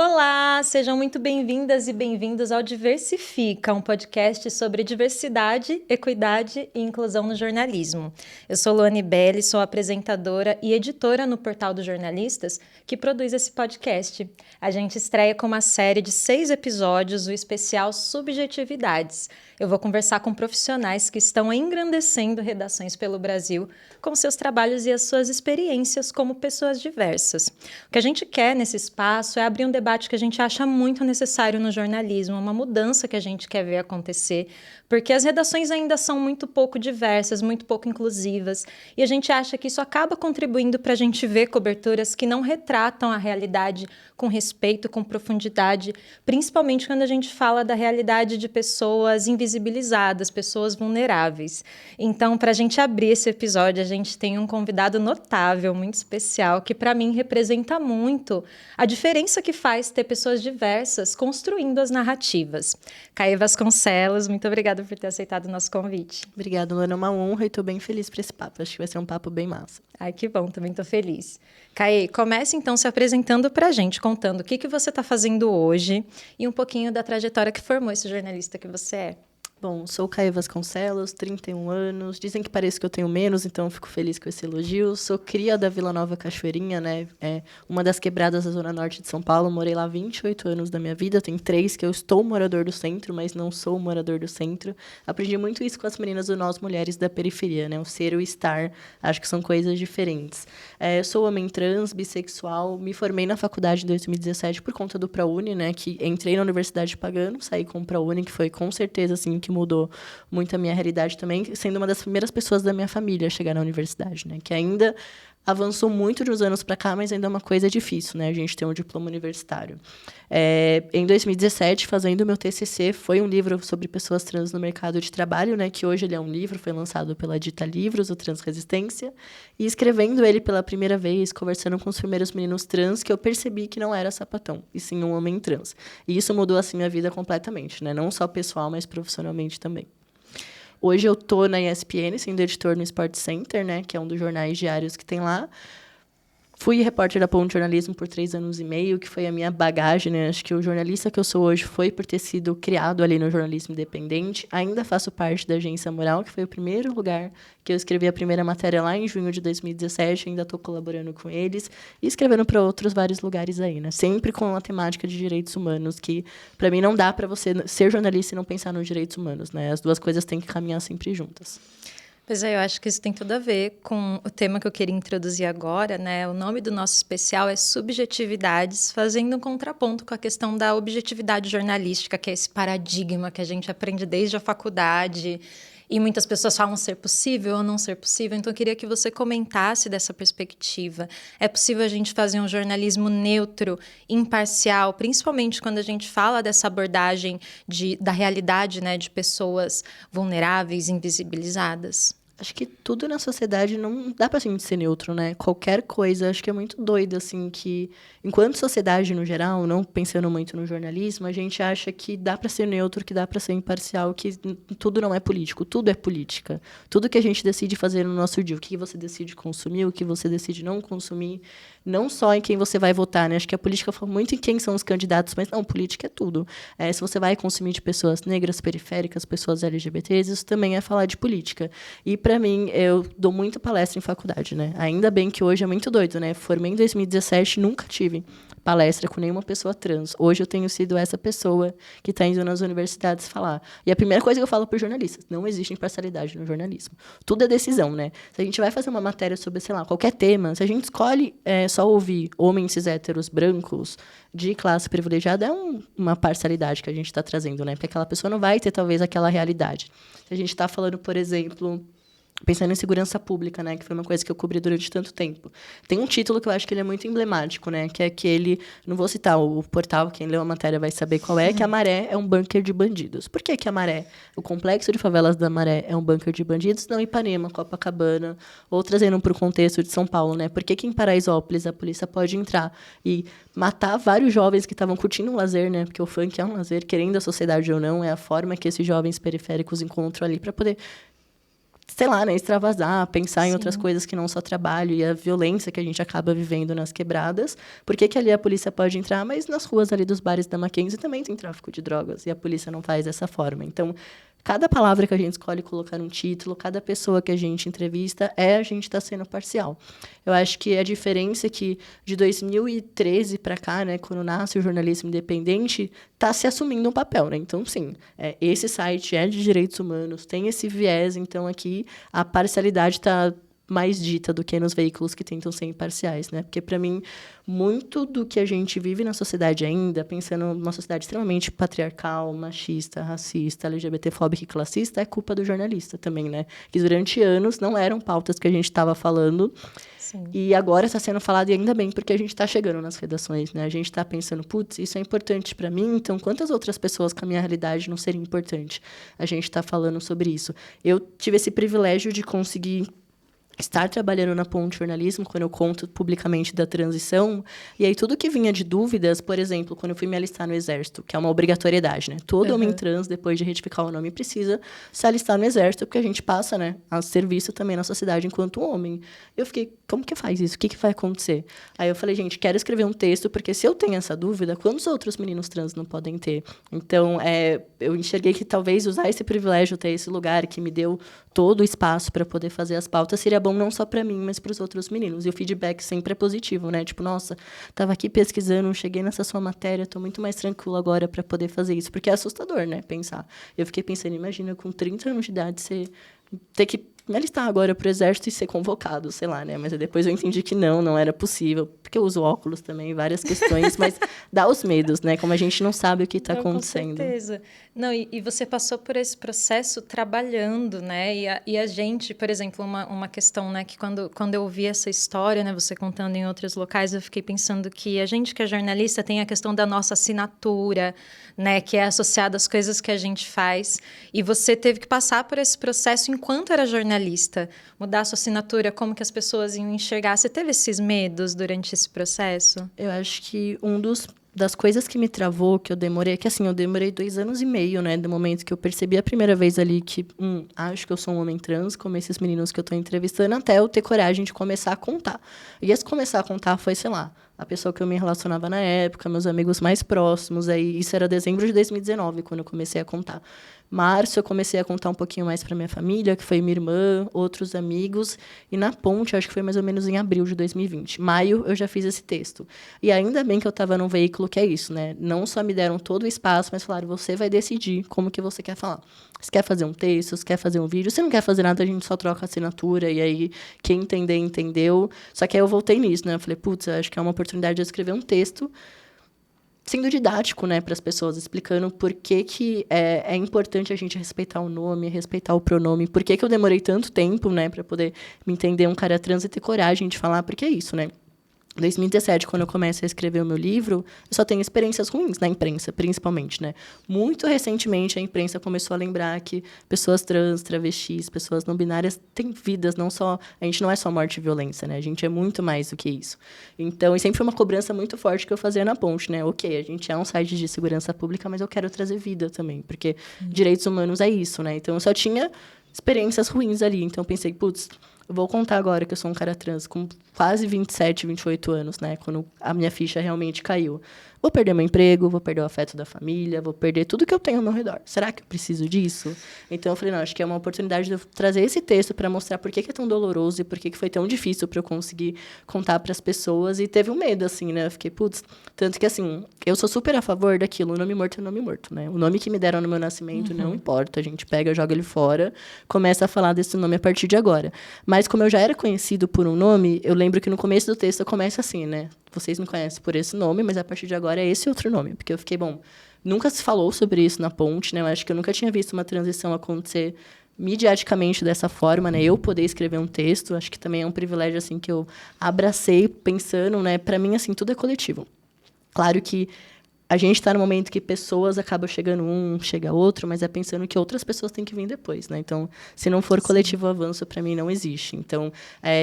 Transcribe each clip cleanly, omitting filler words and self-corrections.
Olá, sejam muito bem-vindas e bem-vindos ao Diversifica, um podcast sobre diversidade, equidade e inclusão no jornalismo. Eu sou Luane Belli, sou apresentadora e editora no Portal dos Jornalistas, que produz esse podcast. A gente estreia com uma série de 6 episódios, o especial Subjetividades. Eu vou conversar com profissionais que estão engrandecendo redações pelo Brasil com seus trabalhos e as suas experiências como pessoas diversas. O que a gente quer nesse espaço é abrir um debate que a gente acha muito necessário no jornalismo, uma mudança que a gente quer ver acontecer, porque as redações ainda são muito pouco diversas, muito pouco inclusivas, e a gente acha que isso acaba contribuindo para a gente ver coberturas que não retratam a realidade com respeito, com profundidade, principalmente quando a gente fala da realidade de pessoas invisibilizadas, pessoas vulneráveis. Então, para a gente abrir esse episódio, a gente tem um convidado notável, muito especial, que para mim representa muito a diferença que faz ter pessoas diversas construindo as narrativas. Caê Vasconcelos, muito obrigada por ter aceitado o nosso convite. Obrigada, Luana, é uma honra e estou bem feliz por esse papo. Acho que vai ser um papo bem massa. Ai, que bom, também estou feliz. Caê, comece então se apresentando para a gente, contando o que você está fazendo hoje e um pouquinho da trajetória que formou esse jornalista que você é. Bom, sou Caê Vasconcelos, 31 anos. Dizem que parece que eu tenho menos, então eu fico feliz com esse elogio. Sou cria da Vila Nova Cachoeirinha, né? É uma das quebradas da Zona Norte de São Paulo. Morei lá 28 anos da minha vida. Tem 3 que eu estou morador do centro, mas não sou morador do centro. Aprendi muito isso com as meninas do Nós Mulheres da Periferia, né? O ser e o estar, acho que são coisas diferentes. Sou homem trans, bissexual. Me formei na faculdade em 2017 por conta do ProUni, né? Que entrei na universidade pagando, saí com o ProUni, que foi com certeza, assim, que mudou muito a minha realidade também, sendo uma das primeiras pessoas da minha família a chegar na universidade, né? Que ainda avançou muito de uns anos para cá, mas ainda é uma coisa difícil, né? A gente tem um diploma universitário. Em 2017, fazendo o meu TCC, foi um livro sobre pessoas trans no mercado de trabalho, né? Que hoje ele é um livro, foi lançado pela Dita Livros, o Transresistência, e escrevendo ele pela primeira vez, conversando com os primeiros meninos trans, que eu percebi que não era sapatão, e sim um homem trans. E isso mudou, assim, minha vida completamente, né? Não só pessoal, mas profissionalmente também. Hoje eu estou na ESPN, sendo editor no Sport Center, né, que é um dos jornais diários que tem lá. Fui repórter da Ponto Jornalismo por 3 anos e meio, que foi a minha bagagem, né? Acho que o jornalista que eu sou hoje foi por ter sido criado ali no jornalismo independente. Ainda faço parte da Agência Mural, que foi o primeiro lugar que eu escrevi a primeira matéria lá em junho de 2017. Ainda estou colaborando com eles e escrevendo para outros vários lugares aí, né? Sempre com a temática de direitos humanos, que para mim não dá para você ser jornalista e não pensar nos direitos humanos, né? As duas coisas têm que caminhar sempre juntas. Pois é, eu acho que isso tem tudo a ver com o tema que eu queria introduzir agora, né? O nome do nosso especial é Subjetividades, fazendo um contraponto com a questão da objetividade jornalística, que é esse paradigma que a gente aprende desde a faculdade e muitas pessoas falam ser possível ou não ser possível. Então, eu queria que você comentasse dessa perspectiva. É possível a gente fazer um jornalismo neutro, imparcial, principalmente quando a gente fala dessa abordagem da realidade, né, de pessoas vulneráveis, invisibilizadas? Acho que tudo na sociedade não dá pra gente ser neutro, né? Qualquer coisa, acho que é muito doido, assim, que enquanto sociedade no geral, não pensando muito no jornalismo, a gente acha que dá pra ser neutro, que dá pra ser imparcial, que tudo não é político, tudo é política. Tudo que a gente decide fazer no nosso dia, o que você decide consumir, o que você decide não consumir, não só em quem você vai votar, né? Acho que a política fala muito em quem são os candidatos, mas não, política é tudo. Se você vai consumir de pessoas negras, periféricas, pessoas LGBTs, isso também é falar de política. E, para mim, eu dou muita palestra em faculdade, né? Ainda bem que hoje é muito doido, né? Formei em 2017, nunca tive palestra com nenhuma pessoa trans. Hoje eu tenho sido essa pessoa que está indo nas universidades falar. E a primeira coisa que eu falo para os jornalistas, não existe imparcialidade no jornalismo. Tudo é decisão, né? Se a gente vai fazer uma matéria sobre, sei lá, qualquer tema, se a gente escolhe só ouvir homens cis héteros brancos de classe privilegiada, é uma parcialidade que a gente está trazendo, né? Porque aquela pessoa não vai ter, talvez, aquela realidade. Se a gente está falando, por exemplo, pensando em segurança pública, né, que foi uma coisa que eu cobri durante tanto tempo. Tem um título que eu acho que ele é muito emblemático, né, que é aquele, não vou citar o portal, quem leu a matéria vai saber qual é, que a Maré é um bunker de bandidos. Por que que a Maré? O complexo de favelas da Maré é um bunker de bandidos? Não, Ipanema, Copacabana, ou trazendo para o contexto de São Paulo, né, por que que em Paraisópolis a polícia pode entrar e matar vários jovens que estavam curtindo um lazer, né, porque o funk é um lazer, querendo a sociedade ou não, é a forma que esses jovens periféricos encontram ali para poder sei lá, né, extravasar, pensar em Sim. outras coisas que não só trabalho e a violência que a gente acaba vivendo nas quebradas. Por que que ali a polícia pode entrar, mas nas ruas ali dos bares da Mackenzie também tem tráfico de drogas e a polícia não faz dessa forma. Então, cada palavra que a gente escolhe colocar um título, cada pessoa que a gente entrevista, a gente está sendo parcial. Eu acho que a diferença é que de 2013 para cá, né, quando nasce o jornalismo independente, está se assumindo um papel, né? Então, sim, esse site é de direitos humanos, tem esse viés, então aqui a parcialidade está mais dita do que nos veículos que tentam ser imparciais, né? Porque, para mim, muito do que a gente vive na sociedade ainda, pensando numa sociedade extremamente patriarcal, machista, racista, LGBTfóbica e classista, é culpa do jornalista também, né? Que durante anos não eram pautas que a gente estava falando. Sim. E agora está sendo falado, e ainda bem, porque a gente está chegando nas redações, né? A gente está pensando, putz, isso é importante para mim, então quantas outras pessoas com a minha realidade não seria importante? A gente está falando sobre isso. Eu tive esse privilégio de conseguir estar trabalhando na Ponte Jornalismo, quando eu conto publicamente da transição, e aí tudo que vinha de dúvidas, por exemplo, quando eu fui me alistar no Exército, que é uma obrigatoriedade, né? Todo homem trans, depois de retificar o nome, precisa se alistar no Exército, porque a gente passa, né, a serviço também na sociedade enquanto homem. Eu fiquei, como que faz isso? O que vai acontecer? Aí eu falei, gente, quero escrever um texto, porque se eu tenho essa dúvida, quantos outros meninos trans não podem ter? Então, eu enxerguei que talvez usar esse privilégio, ter esse lugar que me deu todo o espaço para poder fazer as pautas, seria bom não só para mim, mas para os outros meninos. E o feedback sempre é positivo, né? Tipo, nossa, estava aqui pesquisando, cheguei nessa sua matéria, estou muito mais tranquilo agora para poder fazer isso. Porque é assustador, né? Pensar. Eu fiquei pensando, imagina, com 30 anos de idade, você ter que me alistar agora para o Exército e ser convocado, sei lá, né? Mas depois eu entendi que não era possível, porque eu uso óculos também, várias questões, mas dá os medos, né? Como a gente não sabe o que está acontecendo. Com certeza. Não, e você passou por esse processo trabalhando, né? E a gente, por exemplo, uma questão, né? Que quando eu ouvi essa história, né? Você contando em outros locais, eu fiquei pensando que a gente que é jornalista tem a questão da nossa assinatura, né? Que é associada às coisas que a gente faz. E você teve que passar por esse processo enquanto era jornalista. Mudar a sua assinatura, como que as pessoas iam enxergar. Você teve esses medos durante esse processo? Eu acho que das coisas que me travou, que eu demorei, que assim, eu demorei 2 anos e meio, né, do momento que eu percebi a primeira vez ali que, acho que eu sou um homem trans, como esses meninos que eu tô entrevistando, até eu ter coragem de começar a contar. E esse começar a contar foi, sei lá, a pessoa que eu me relacionava na época, meus amigos mais próximos, aí isso era dezembro de 2019, quando eu comecei a contar. Março, eu comecei a contar um pouquinho mais para minha família, que foi minha irmã, outros amigos. E na Ponte, acho que foi mais ou menos em abril de 2020. Maio, eu já fiz esse texto. E ainda bem que eu estava num veículo que é isso, né? Não só me deram todo o espaço, mas falaram, você vai decidir como que você quer falar. Você quer fazer um texto, você quer fazer um vídeo. Se não quer fazer nada, a gente só troca a assinatura. E aí, quem entender, entendeu. Só que aí eu voltei nisso, né? Eu falei, putz, acho que é uma oportunidade de eu escrever um texto sendo didático, né, para as pessoas, explicando por que é importante a gente respeitar o nome, respeitar o pronome, por que eu demorei tanto tempo, né, para poder me entender um cara trans e ter coragem de falar, porque é isso, né. Em 2017, quando eu comecei a escrever o meu livro, eu só tenho experiências ruins na imprensa, principalmente, né? Muito recentemente, a imprensa começou a lembrar que pessoas trans, travestis, pessoas não binárias têm vidas, não só... A gente não é só morte e violência, né? A gente é muito mais do que isso. Então, e sempre foi uma cobrança muito forte que eu fazia na Ponte, né? Ok, a gente é um site de segurança pública, mas eu quero trazer vida também, porque direitos humanos é isso, né? Então, eu só tinha experiências ruins ali. Então, eu pensei, putz... Eu vou contar agora que eu sou um cara trans com quase 27, 28 anos, né? Quando a minha ficha realmente caiu. Vou perder meu emprego, vou perder o afeto da família, vou perder tudo que eu tenho ao meu redor. Será que eu preciso disso? Então, eu falei, não, acho que é uma oportunidade de eu trazer esse texto para mostrar por que é tão doloroso e por que foi tão difícil para eu conseguir contar para as pessoas. E teve um medo, assim, né? Eu fiquei, putz... Tanto que, assim, eu sou super a favor daquilo. O nome morto é nome morto, né? O nome que me deram no meu nascimento não importa. A gente pega, joga ele fora, começa a falar desse nome a partir de agora. Mas, como eu já era conhecido por um nome, eu lembro que no começo do texto eu começo assim, né? Vocês me conhecem por esse nome, mas a partir de agora é esse outro nome. Porque eu fiquei, bom, nunca se falou sobre isso na Ponte, né? Eu acho que eu nunca tinha visto uma transição acontecer midiaticamente dessa forma, né? Eu poder escrever um texto, acho que também é um privilégio, assim, que eu abracei pensando, né? Para mim, assim, tudo é coletivo. Claro que a gente está no momento que pessoas acabam chegando chega outro, mas é pensando que outras pessoas têm que vir depois, né? Então, se não for coletivo o avanço, para mim, não existe. Então,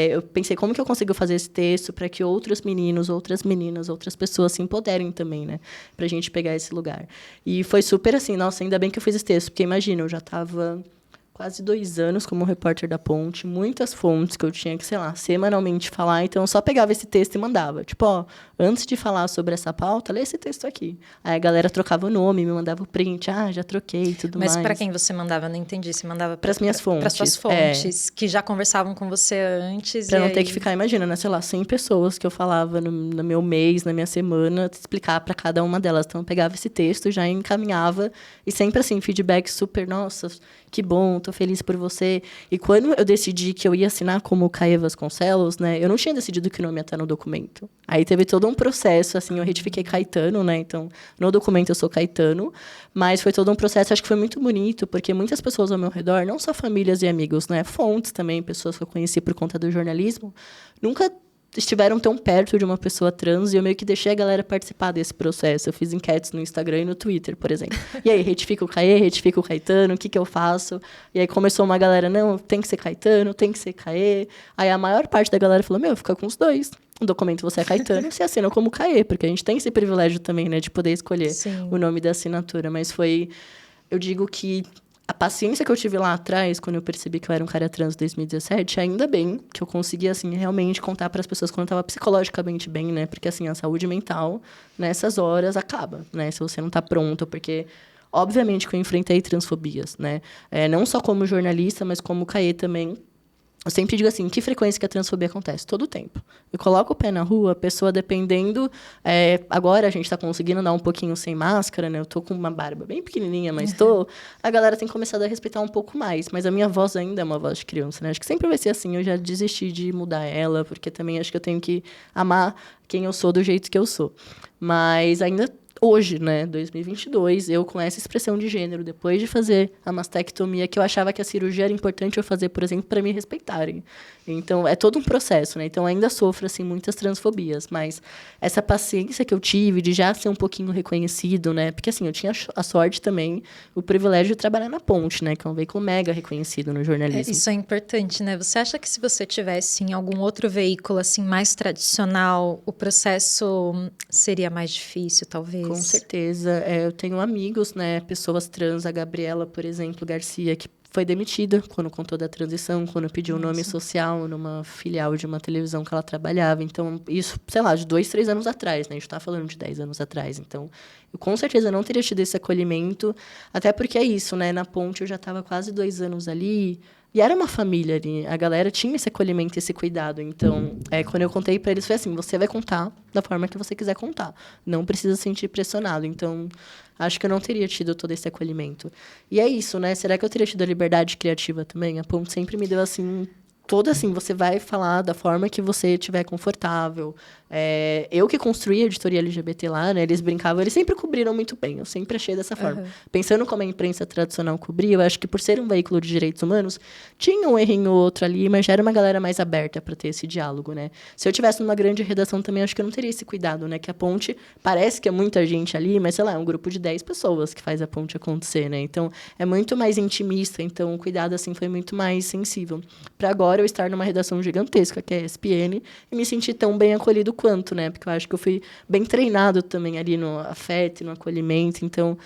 eu pensei, como que eu consigo fazer esse texto para que outros meninos, outras meninas, outras pessoas se empoderem também, né? Para a gente pegar esse lugar. E foi super assim, nossa, ainda bem que eu fiz esse texto, porque imagina, eu já estava quase 2 anos como repórter da Ponte, muitas fontes que eu tinha que, sei lá, semanalmente falar, então eu só pegava esse texto e mandava. Tipo, ó, antes de falar sobre essa pauta, lê esse texto aqui. Aí a galera trocava o nome, me mandava o print, já troquei e tudo mais. Mas para quem você mandava? Não entendi. Você mandava para as minhas fontes. Para suas fontes, que já conversavam com você antes. Para não ter que ficar, imagina, né, sei lá, 100 pessoas que eu falava no meu mês, na minha semana, explicar para cada uma delas. Então eu pegava esse texto, já encaminhava, e sempre assim, feedback super, nossa, que bom, tô feliz por você. E quando eu decidi que eu ia assinar como Caê Vasconcelos, né, eu não tinha decidido que o nome ia estar no documento. Aí teve todo um processo, assim, eu retifiquei Caetano, né, então no documento eu sou Caetano, mas foi todo um processo, acho que foi muito bonito, porque muitas pessoas ao meu redor, não só famílias e amigos, né, fontes também, pessoas que eu conheci por conta do jornalismo, nunca estiveram tão perto de uma pessoa trans, e eu meio que deixei a galera participar desse processo. Eu fiz enquetes no Instagram e no Twitter, por exemplo. E aí, retifica o Caê, retifica o Caetano, o que eu faço? E aí começou uma galera, não, tem que ser Caetano, tem que ser Caê. Aí a maior parte da galera falou, fica com os dois. No documento você é Caetano, você assina como Caê, porque a gente tem esse privilégio também, né, de poder escolher o nome da assinatura. Mas foi, eu digo que a paciência que eu tive lá atrás, quando eu percebi que eu era um cara trans em 2017, ainda bem que eu consegui, assim, realmente contar para as pessoas quando eu estava psicologicamente bem, né? Porque, assim, a saúde mental, nessas horas, acaba, né? Se você não está pronto, porque, obviamente, que eu enfrentei transfobias, né? Não só como jornalista, mas como Caê também. Eu sempre digo assim, que frequência que a transfobia acontece? Todo o tempo. Eu coloco o pé na rua, a pessoa dependendo... agora a gente está conseguindo andar um pouquinho sem máscara, né? Eu tô com uma barba bem pequenininha, mas tô... A galera tem começado a respeitar um pouco mais. Mas a minha voz ainda é uma voz de criança, né? Acho que sempre vai ser assim. Eu já desisti de mudar ela, porque também acho que eu tenho que amar quem eu sou do jeito que eu sou. Mas ainda... Hoje, né, 2022, eu com essa expressão de gênero, depois de fazer a mastectomia, que eu achava que a cirurgia era importante eu fazer, por exemplo, para me respeitarem. Então, é todo um processo, né? Então, ainda sofro, assim, muitas transfobias. Mas essa paciência que eu tive de já ser um pouquinho reconhecido, né? Porque, assim, eu tinha a sorte também, o privilégio de trabalhar na Ponte, né? Que é um veículo mega reconhecido no jornalismo. Isso é importante, né? Você acha que se você tivesse em algum outro veículo, assim, mais tradicional, o processo seria mais difícil, talvez? Com certeza. Eu tenho amigos, né? Pessoas trans, a Gabriela, por exemplo, Garcia, que foi demitida quando contou da transição, quando pediu o nome social numa filial de uma televisão que ela trabalhava. Então, isso, sei lá, de 2, 3 anos atrás, né? A gente tá falando de 10 anos atrás. Então, eu com certeza não teria tido esse acolhimento, até porque é isso, né? Na Ponte eu já estava quase 2 anos ali, e era uma família ali, a galera tinha esse acolhimento, esse cuidado. Então, quando eu contei para eles, foi assim, você vai contar da forma que você quiser contar. Não precisa se sentir pressionado. Então, acho que eu não teria tido todo esse acolhimento. E é isso, né? Será que eu teria tido a liberdade criativa também? A Ponte sempre me deu, assim, toda assim, você vai falar da forma que você estiver confortável. Eu que construí a editoria LGBT lá, né? Eles brincavam, eles sempre cobriram muito bem. Eu sempre achei dessa forma. Pensando como a imprensa tradicional cobria, eu acho que por ser um veículo de direitos humanos, tinha um errinho ou outro ali, mas já era uma galera mais aberta para ter esse diálogo, né? Se eu tivesse numa grande redação também, acho que eu não teria esse cuidado, né? Que a Ponte parece que é muita gente ali, mas, sei lá, é um grupo de 10 pessoas que faz a Ponte acontecer, né? Então, é muito mais intimista. Então, o cuidado, assim, foi muito mais sensível. Para agora, eu estar numa redação gigantesca, que é a ESPN, e me sentir tão bem acolhido quanto, né? Porque eu acho que eu fui bem treinado também ali no afeto, no acolhimento. Então,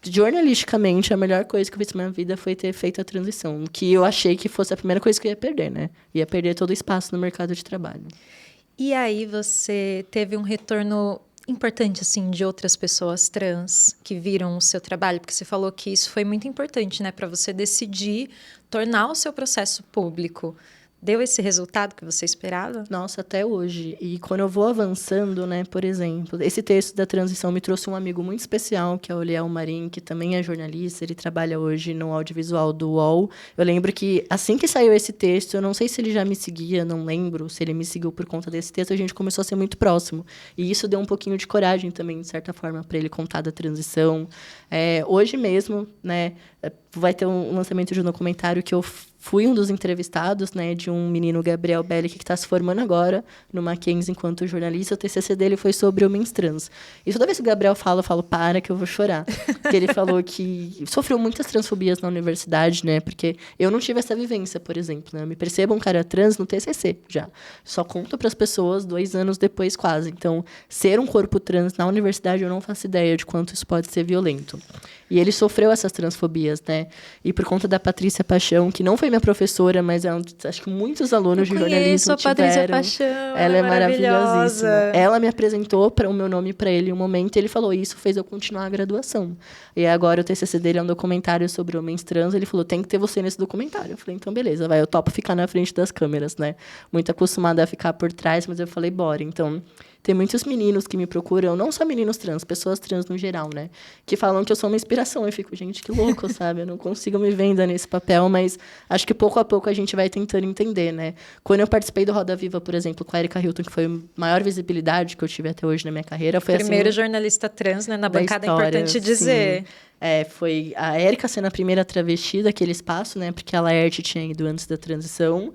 jornalisticamente, a melhor coisa que eu fiz na minha vida foi ter feito a transição, que eu achei que fosse a primeira coisa que eu ia perder, né? Ia perder todo o espaço no mercado de trabalho. E aí você teve um retorno importante, assim, de outras pessoas trans que viram o seu trabalho? Porque você falou que isso foi muito importante, né? Para você decidir tornar o seu processo público. Deu esse resultado que você esperava? Nossa, até hoje. E quando eu vou avançando, né, por exemplo, esse texto da transição me trouxe um amigo muito especial, que é o Liel Marim, que também é jornalista, ele trabalha hoje no audiovisual do UOL. Eu lembro que, assim que saiu esse texto, eu não sei se ele já me seguia, não lembro se ele me seguiu por conta desse texto, a gente começou a ser muito próximo. E isso deu um pouquinho de coragem também, de certa forma, para ele contar da transição. Hoje mesmo, né, vai ter um lançamento de um documentário que eu fui um dos entrevistados, né, de um menino, Gabriel Bellic, que está se formando agora no Mackenzie enquanto jornalista. O TCC dele foi sobre homens trans. E toda vez que o Gabriel fala, eu falo, para que eu vou chorar. Porque ele falou que sofreu muitas transfobias na universidade, né, porque eu não tive essa vivência, por exemplo, né. Eu me percebo um cara trans no TCC, já. Só conto para as pessoas 2 anos depois, quase. Então, ser um corpo trans na universidade, eu não faço ideia de quanto isso pode ser violento. E ele sofreu essas transfobias, né? E por conta da Patrícia Paixão, que não foi minha professora, mas acho que muitos alunos de jornalismo a Patrícia tiveram. Paixão, Ela é maravilhosíssima. maravilhosa. Ela me apresentou para o meu nome para ele em um momento e ele falou, isso fez eu continuar a graduação. E agora o TCC dele é um documentário sobre homens trans. Ele falou, tem que ter você nesse documentário. Eu falei, então beleza, vai, eu topo ficar na frente das câmeras, né? Muito acostumada a ficar por trás, mas eu falei, bora. Então, tem muitos meninos que me procuram, não só meninos trans, pessoas trans no geral, né? Que falam que eu sou uma inspiração. Eu fico, gente, que louco, sabe? Eu não consigo me vender nesse papel, mas acho que pouco a pouco a gente vai tentando entender, né? Quando eu participei do Roda Viva, por exemplo, com a Erika Hilton, que foi a maior visibilidade que eu tive até hoje na minha carreira, foi Primeiro assim, jornalista trans, né? Na da bancada, é história, importante dizer. sim. Foi a Erika sendo a primeira travesti daquele espaço, né? Porque a Laerte tinha ido antes da transição.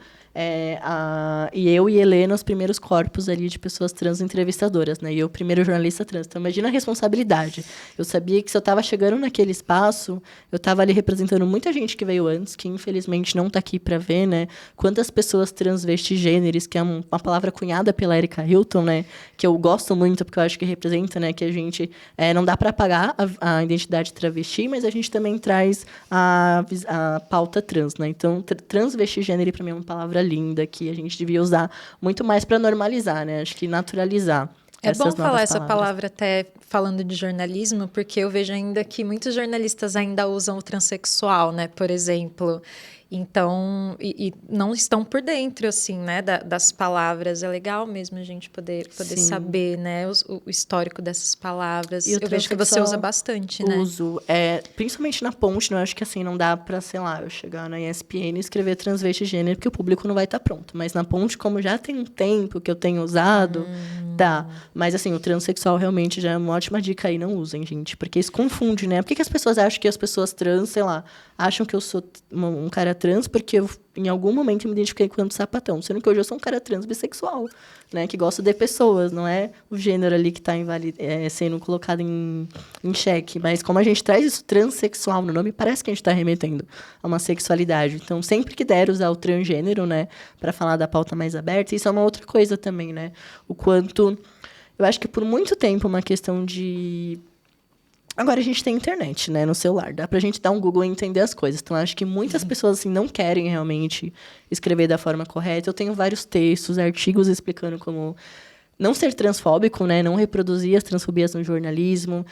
E eu e Helena, os primeiros corpos ali de pessoas trans entrevistadoras, né? E eu, o primeiro jornalista trans. Então, imagina a responsabilidade. Eu sabia que se eu estava chegando naquele espaço, eu estava ali representando muita gente que veio antes, que infelizmente não está aqui para ver, né? Quantas pessoas transvestigêneres, que é uma palavra cunhada pela Erika Hilton, né? Que eu gosto muito, porque eu acho que representa, né? Que a gente não dá para apagar a identidade travesti, mas a gente também traz a pauta trans, né? Então, transvestigênero, para mim, é uma palavra linda que a gente devia usar muito mais para normalizar, né? Acho que naturalizar. É bom essas falar novas essa palavras. palavra até falando de jornalismo, porque eu vejo ainda que muitos jornalistas ainda usam o transexual, né? Por exemplo. Então, e não estão por dentro, assim, né, das palavras. É legal mesmo a gente poder saber, né, o histórico dessas palavras. E eu vejo que você usa bastante, né? Uso. Principalmente na ponte, não acho que assim, não dá pra, sei lá, eu chegar na ESPN e escrever transvesti gênero, porque o público não vai estar pronto. Mas na ponte, como já tem um tempo que eu tenho usado, dá. Mas assim, o transexual realmente já é uma ótima dica aí, não usem, gente. Porque isso confunde, né? Por que as pessoas acham que as pessoas trans, sei lá, acham que eu sou um cara trans porque eu, em algum momento, me identifiquei com o sapatão. Sendo que hoje eu sou um cara trans bissexual, né? Que gosta de pessoas, não é o gênero ali que está sendo colocado em xeque. Mas como a gente traz isso transexual no nome, parece que a gente está remetendo a uma sexualidade. Então, sempre que der usar o transgênero, né? Para falar da pauta mais aberta, isso é uma outra coisa também, né? O quanto... Eu acho que por muito tempo uma questão de... Agora a gente tem internet, né, no celular. Dá pra gente dar um Google e entender as coisas. Então, acho que muitas pessoas assim, não querem realmente escrever da forma correta. Eu tenho vários textos, artigos explicando como não ser transfóbico, né, não reproduzir as transfobias no jornalismo.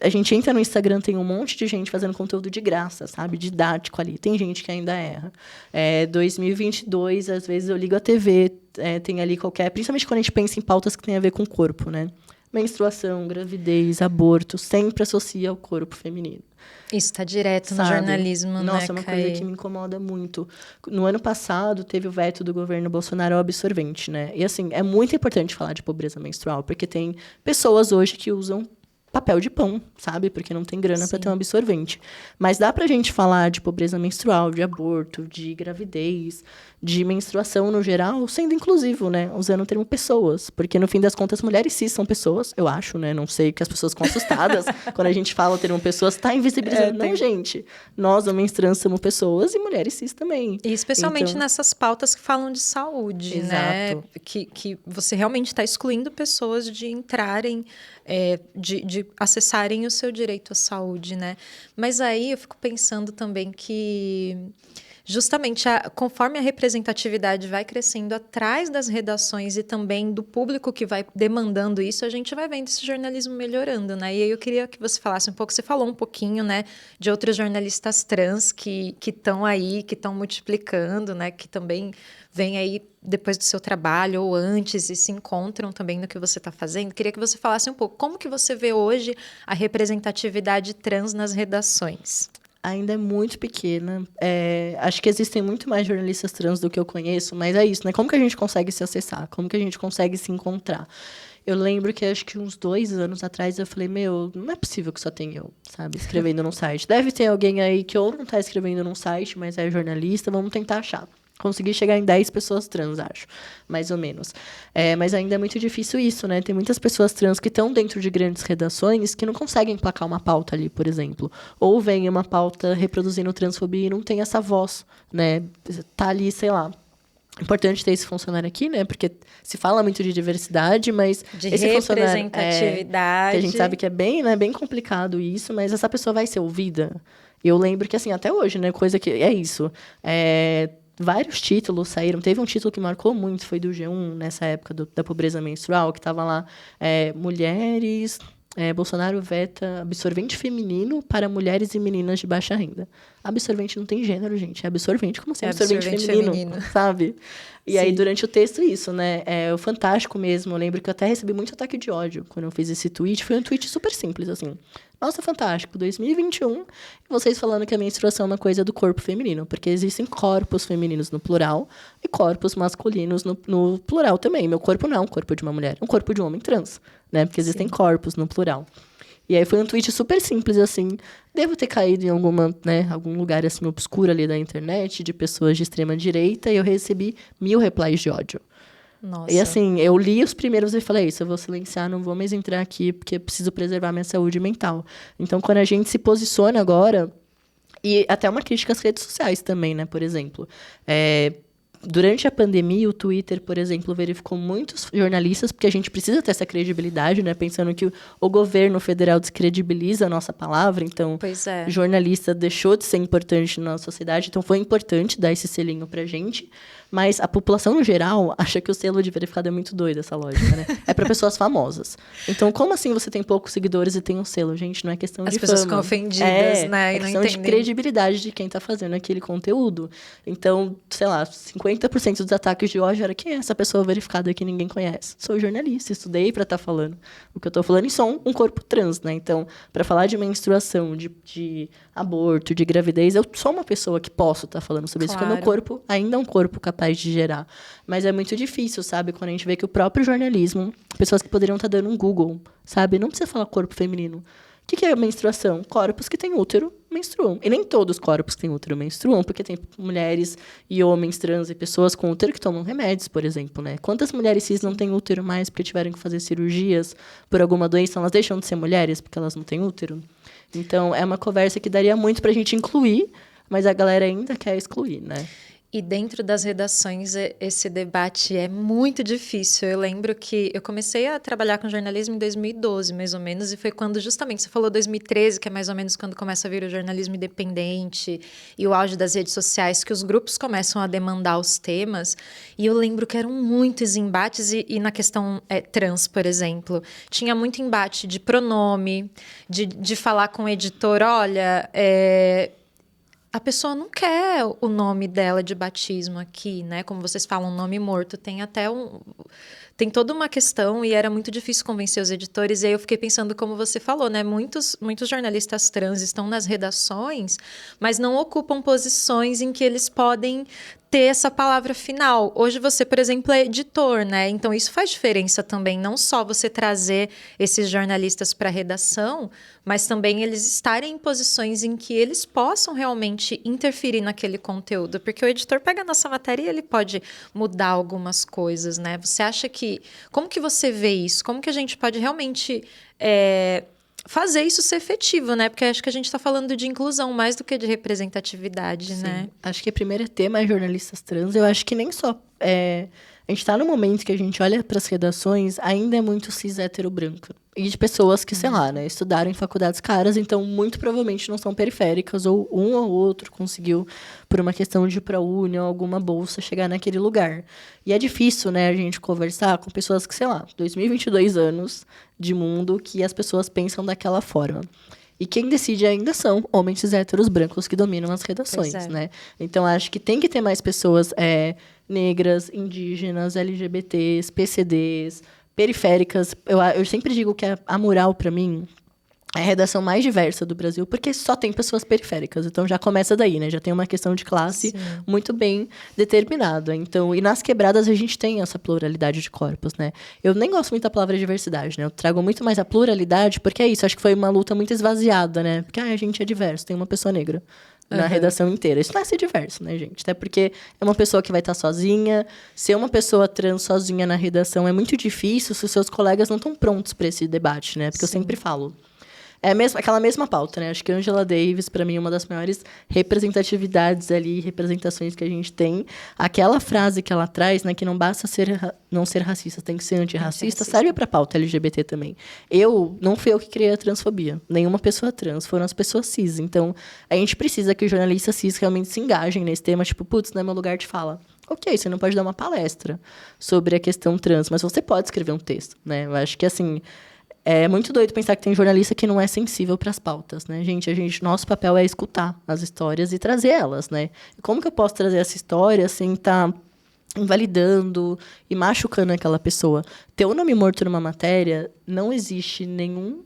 A gente entra no Instagram, tem um monte de gente fazendo conteúdo de graça, sabe? Didático ali. Tem gente que ainda erra. 2022, às vezes eu ligo a TV, tem ali principalmente quando a gente pensa em pautas que tem a ver com o corpo, né? Menstruação, gravidez, aborto, sempre associa ao corpo feminino. Isso está direto no jornalismo, né? Nossa, é uma coisa que me incomoda muito. No ano passado, teve o veto do governo Bolsonaro ao absorvente, né? E, assim, é muito importante falar de pobreza menstrual, porque tem pessoas hoje que usam papel de pão, sabe? Porque não tem grana para ter um absorvente. Mas dá pra gente falar de pobreza menstrual, de aborto, de gravidez, de menstruação no geral, sendo inclusivo, né? Usando o termo pessoas. Porque, no fim das contas, mulheres cis são pessoas, eu acho, né? Não sei que as pessoas ficam assustadas quando a gente fala o termo pessoas, tá invisibilizando. Não, gente. Nós, homens trans, somos pessoas e mulheres cis também. E especialmente nessas pautas que falam de saúde, Exato. né? Que você realmente está excluindo pessoas de entrarem, de acessarem o seu direito à saúde, né? Mas aí eu fico pensando também que justamente conforme a representatividade vai crescendo atrás das redações e também do público que vai demandando isso, a gente vai vendo esse jornalismo melhorando, né? E aí eu queria que você falasse um pouco, você falou um pouquinho, né, de outros jornalistas trans que estão aí, que estão multiplicando, né, que também vêm aí depois do seu trabalho ou antes e se encontram também no que você está fazendo. Queria que você falasse um pouco como que você vê hoje a representatividade trans nas redações. Ainda é muito pequena. Acho que existem muito mais jornalistas trans do que eu conheço, mas é isso, né? Como que a gente consegue se acessar? Como que a gente consegue se encontrar? Eu lembro que acho que uns 2 anos atrás eu falei, não é possível que só tenha eu, sabe, escrevendo num site. Deve ter alguém aí que ou não está escrevendo num site, mas é jornalista, vamos tentar achar. Consegui chegar em 10 pessoas trans, acho, mais ou menos. Mas ainda é muito difícil isso, né? Tem muitas pessoas trans que estão dentro de grandes redações que não conseguem emplacar uma pauta ali, por exemplo. Ou vem uma pauta reproduzindo transfobia e não tem essa voz, né? Tá ali, sei lá, Importante ter esse funcionário aqui, né? Porque se fala muito de diversidade, mas De esse representatividade. que a gente sabe que é bem, né, bem complicado isso, mas essa pessoa vai ser ouvida. Eu lembro que, assim, até hoje, né? Coisa que é isso. Vários títulos saíram. Teve um título que marcou muito, foi do G1, nessa época da pobreza menstrual, que estava lá, mulheres... Bolsonaro veta absorvente feminino para mulheres e meninas de baixa renda. Absorvente não tem gênero, gente. É absorvente, como assim? Absorvente feminino, sabe? E aí, durante o texto, isso, né? O Fantástico mesmo. Eu lembro que eu até recebi muito ataque de ódio quando eu fiz esse tweet. Foi um tweet super simples, assim. Nossa, Fantástico, 2021, vocês falando que a menstruação é uma coisa do corpo feminino. Porque existem corpos femininos no plural e corpos masculinos no plural também. Meu corpo não é um corpo de uma mulher, é um corpo de um homem trans, né? Porque existem corpos no plural. E aí foi um tweet super simples, assim. Devo ter caído em algum lugar, assim, obscuro ali da internet, de pessoas de extrema direita, e eu recebi 1000 replies de ódio. Nossa. E assim, eu li os primeiros e falei, isso, eu vou silenciar, não vou mais entrar aqui, porque eu preciso preservar minha saúde mental. Então, quando a gente se posiciona agora, e até uma crítica às redes sociais também, né, por exemplo, durante a pandemia, o Twitter, por exemplo, verificou muitos jornalistas, porque a gente precisa ter essa credibilidade, né? Pensando que o governo federal descredibiliza a nossa palavra, então jornalista deixou de ser importante na sociedade, então foi importante dar esse selinho pra gente. Mas a população, no geral, acha que o selo de verificado é muito doido, essa lógica, né? É para pessoas famosas. Então, como assim você tem poucos seguidores e tem um selo? Gente, não é questão de fama. As pessoas ficam ofendidas, né? É questão de credibilidade de quem está fazendo aquele conteúdo. Então, sei lá, 50% dos ataques de ódio era quem é essa pessoa verificada que ninguém conhece? Sou jornalista, estudei para estar falando o que eu estou falando e sou um corpo trans, né? Então, para falar de menstruação, de aborto, de gravidez, eu sou uma pessoa que posso estar falando sobre isso, porque o meu corpo ainda é um corpo capaz de gerar. Mas é muito difícil, sabe? Quando a gente vê que o próprio jornalismo, pessoas que poderiam estar dando um Google, sabe? Não precisa falar corpo feminino. O que é menstruação? Corpos que têm útero menstruam. E nem todos os corpos que têm útero menstruam, porque tem mulheres e homens trans e pessoas com útero que tomam remédios, por exemplo, né? Quantas mulheres cis não têm útero mais porque tiveram que fazer cirurgias por alguma doença? Elas deixam de ser mulheres porque elas não têm útero? Então, é uma conversa que daria muito pra gente incluir, mas a galera ainda quer excluir, né? E dentro das redações, esse debate é muito difícil. Eu lembro que eu comecei a trabalhar com jornalismo em 2012, mais ou menos, e foi quando justamente, você falou 2013, que é mais ou menos quando começa a vir o jornalismo independente e o auge das redes sociais, que os grupos começam a demandar os temas. E eu lembro que eram muitos embates, e na questão trans, por exemplo, tinha muito embate de pronome, de falar com o editor, olha... A pessoa não quer o nome dela de batismo aqui, né? Como vocês falam, nome morto. Tem até tem toda uma questão e era muito difícil convencer os editores. E aí eu fiquei pensando, como você falou, né? Muitos jornalistas trans estão nas redações, mas não ocupam posições em que eles podem ter essa palavra final. Hoje você, por exemplo, é editor, né? Então isso faz diferença também, não só você trazer esses jornalistas para a redação, mas também eles estarem em posições em que eles possam realmente interferir naquele conteúdo, porque o editor pega a nossa matéria e ele pode mudar algumas coisas, né? Você acha que... Como que você vê isso? Como que a gente pode realmente... fazer isso ser efetivo, né? Porque acho que a gente está falando de inclusão mais do que de representatividade, Sim. né? Acho que primeiro é ter mais jornalistas trans. Eu acho que nem só... A gente está num momento que a gente olha para as redações, ainda é muito cis hétero branco. E de pessoas que, sei lá, né, estudaram em faculdades caras, então muito provavelmente não são periféricas, ou um ou outro conseguiu, por uma questão de ProUni ou alguma bolsa, chegar naquele lugar. E é difícil, né, a gente conversar com pessoas que, sei lá, 2022 anos de mundo, que as pessoas pensam daquela forma. E quem decide ainda são homens cis héteros brancos que dominam as redações, né? Então, acho que tem que ter mais pessoas negras, indígenas, LGBTs, PCDs, periféricas. Eu sempre digo que a Mural, para mim, é a redação mais diversa do Brasil, porque só tem pessoas periféricas. Então, já começa daí, né? Já tem uma questão de classe muito bem determinada. Então, e nas quebradas, a gente tem essa pluralidade de corpos, né? Eu nem gosto muito da palavra diversidade, né? Eu trago muito mais a pluralidade, porque é isso. Acho que foi uma luta muito esvaziada, né? Porque a gente é diverso, tem uma pessoa negra na redação inteira. Isso não é ser diverso, né, gente? Até porque é uma pessoa que vai estar sozinha. Ser uma pessoa trans sozinha na redação é muito difícil se os seus colegas não estão prontos para esse debate, né? Porque eu sempre falo... É aquela mesma pauta, né? Acho que Angela Davis, para mim, é uma das maiores representatividades ali, representações que a gente tem. Aquela frase que ela traz, né? Que não basta não ser racista, tem que ser antirracista, serve para pauta LGBT também. Não fui eu que criei a transfobia. Nenhuma pessoa trans, foram as pessoas cis. Então, a gente precisa que os jornalistas cis realmente se engajem nesse tema. Tipo, putz, não é meu lugar de fala. Ok, você não pode dar uma palestra sobre a questão trans, mas você pode escrever um texto, né? Eu acho que, assim, é muito doido pensar que tem jornalista que não é sensível para as pautas, né? Nosso papel é escutar as histórias e trazer elas, né? Como que eu posso trazer essa história sem estar invalidando e machucando aquela pessoa? Ter o nome morto numa matéria, não existe nenhum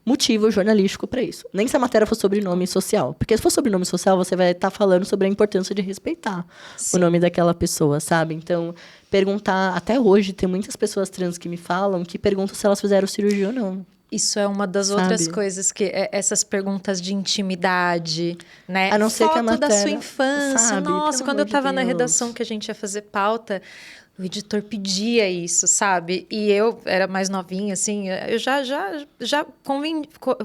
motivo jornalístico para isso. Nem se a matéria for sobre nome social. Porque se for sobre nome social, você vai estar falando sobre a importância de respeitar o nome daquela pessoa, sabe? Então, perguntar... Até hoje, tem muitas pessoas trans que me falam que perguntam se elas fizeram cirurgia ou não. Isso é uma das outras coisas que... essas perguntas de intimidade, né? A não ser que a Foto da matéria, sua infância. sabe? Nossa, quando eu estava na redação que a gente ia fazer pauta... O editor pedia isso, sabe? E eu era mais novinha, assim, eu já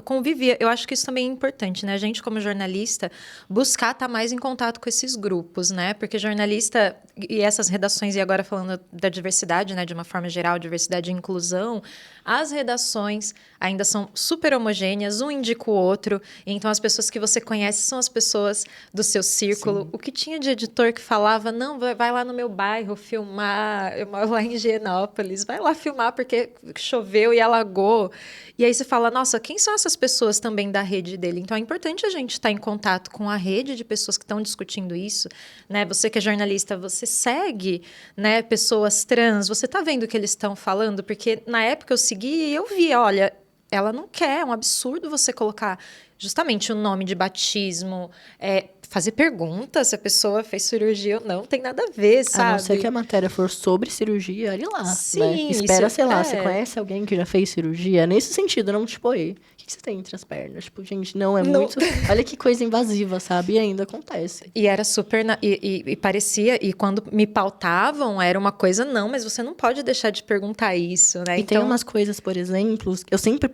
convivia. Eu acho que isso também é importante, né? A gente, como jornalista, buscar estar mais em contato com esses grupos, né? Porque jornalista e essas redações, e agora falando da diversidade, né? De uma forma geral, diversidade e inclusão, as redações ainda são super homogêneas, um indica o outro. Então, as pessoas que você conhece são as pessoas do seu círculo. Sim. O que tinha de editor que falava, não, vai lá no meu bairro filmar, eu moro lá em Higienópolis, vai lá filmar porque choveu e alagou. E aí você fala, nossa, quem são essas pessoas também da rede dele? Então, é importante a gente estar em contato com a rede de pessoas que estão discutindo isso, né? Você que é jornalista, você segue, né, pessoas trans, você está vendo o que eles estão falando? Porque na época eu segui e eu vi, olha, ela não quer, é um absurdo você colocar justamente o nome de batismo, fazer perguntas se a pessoa fez cirurgia ou não, tem nada a ver, sabe? A não ser que a matéria for sobre cirurgia, olha lá, sim, né? Espera, sei lá, você conhece alguém que já fez cirurgia? Nesse sentido, não, tipo, o que você tem entre as pernas? Tipo, gente, não, muito... Olha que coisa invasiva, sabe? E ainda acontece. E era super... E parecia... E quando me pautavam, era uma coisa, não, mas você não pode deixar de perguntar isso, né? E tem umas coisas, por exemplo...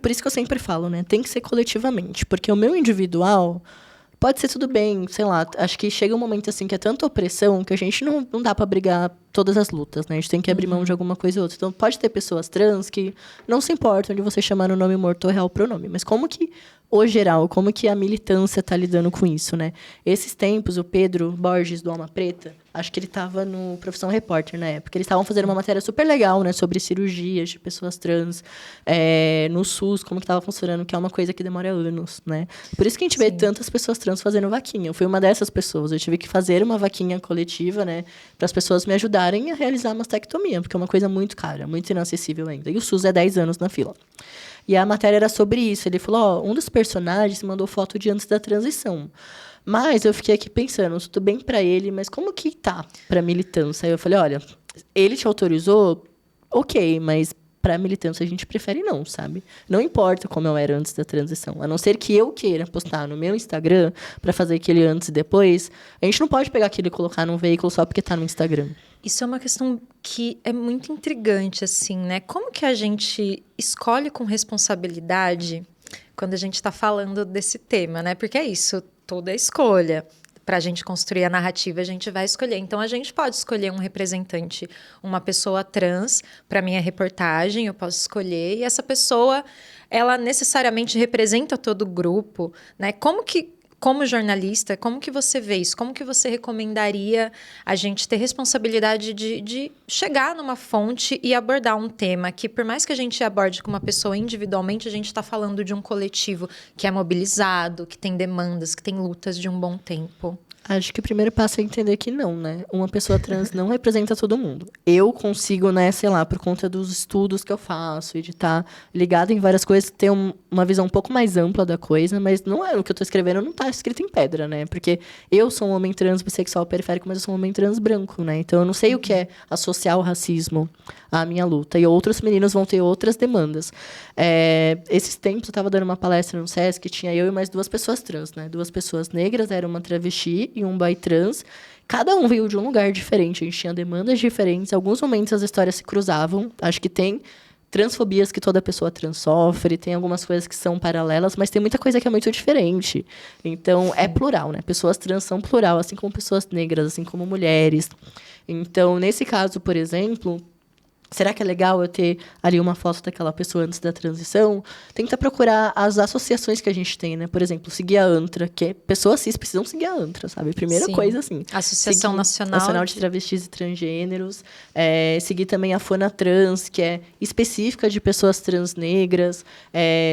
Por isso que eu sempre falo, né? Tem que ser coletivamente. Porque o meu individual... Pode ser tudo bem, sei lá, acho que chega um momento assim que é tanta opressão que a gente não dá pra brigar todas as lutas, né? A gente tem que abrir mão de alguma coisa ou outra. Então, pode ter pessoas trans que não se importam de você chamar o nome morto ou real pronome. Mas como que, o geral, como que a militância tá lidando com isso, né? Esses tempos, o Pedro Borges, do Alma Preta, acho que ele estava no Profissão Repórter na época. Eles estavam fazendo uma matéria super legal, né? Sobre cirurgias de pessoas trans no SUS, como que estava funcionando, que é uma coisa que demora anos, né? Por isso que a gente vê tantas pessoas trans fazendo vaquinha. Eu fui uma dessas pessoas. Eu tive que fazer uma vaquinha coletiva, né? Para as pessoas me ajudarem a realizar a mastectomia, porque é uma coisa muito cara, muito inacessível ainda. E o SUS é 10 anos na fila. E a matéria era sobre isso. Ele falou, um dos personagens mandou foto de antes da transição. Mas eu fiquei aqui pensando, tudo bem para ele, mas como que tá para militância? Aí eu falei, olha, ele te autorizou? Ok, mas para militância a gente prefere não, sabe? Não importa como eu era antes da transição. A não ser que eu queira postar no meu Instagram para fazer aquele antes e depois, a gente não pode pegar aquilo e colocar num veículo só porque tá no Instagram. Isso é uma questão que é muito intrigante, assim, né? Como que a gente escolhe com responsabilidade quando a gente está falando desse tema, né? Porque é isso, toda escolha. Para a gente construir a narrativa, a gente vai escolher. Então, a gente pode escolher um representante, uma pessoa trans, para minha reportagem, eu posso escolher. E essa pessoa, ela necessariamente representa todo o grupo, né? Como jornalista, como que você vê isso? Como que você recomendaria a gente ter responsabilidade de chegar numa fonte e abordar um tema que, por mais que a gente aborde com uma pessoa individualmente, a gente está falando de um coletivo que é mobilizado, que tem demandas, que tem lutas de um bom tempo? Acho que o primeiro passo é entender que não, né? Uma pessoa trans não representa todo mundo. Eu consigo, né, sei lá, por conta dos estudos que eu faço e de estar ligado em várias coisas, ter uma visão um pouco mais ampla da coisa, mas não é o que eu estou escrevendo, não está escrito em pedra, né? Porque eu sou um homem trans bissexual periférico, mas eu sou um homem trans branco, né? Então eu não sei o que é associar o racismo à minha luta. E outros meninos vão ter outras demandas. Esses tempos eu estava dando uma palestra no SESC, tinha eu e mais 2 pessoas trans, né? 2 pessoas negras, era uma travesti e um boy trans. Cada um veio de um lugar diferente, a gente tinha demandas diferentes. Em alguns momentos as histórias se cruzavam. Acho que tem transfobias que toda pessoa trans sofre, tem algumas coisas que são paralelas, mas tem muita coisa que é muito diferente. Então, é plural, né? Pessoas trans são plural, assim como pessoas negras, assim como mulheres. Então, nesse caso, por exemplo, será que é legal eu ter ali uma foto daquela pessoa antes da transição? Tenta procurar as associações que a gente tem, né? Por exemplo, seguir a ANTRA, que pessoas cis precisam seguir a ANTRA, sabe? Primeira coisa, assim. Associação Nacional de Travestis e Transgêneros. Seguir também a Fonatrans, que é específica de pessoas trans negras.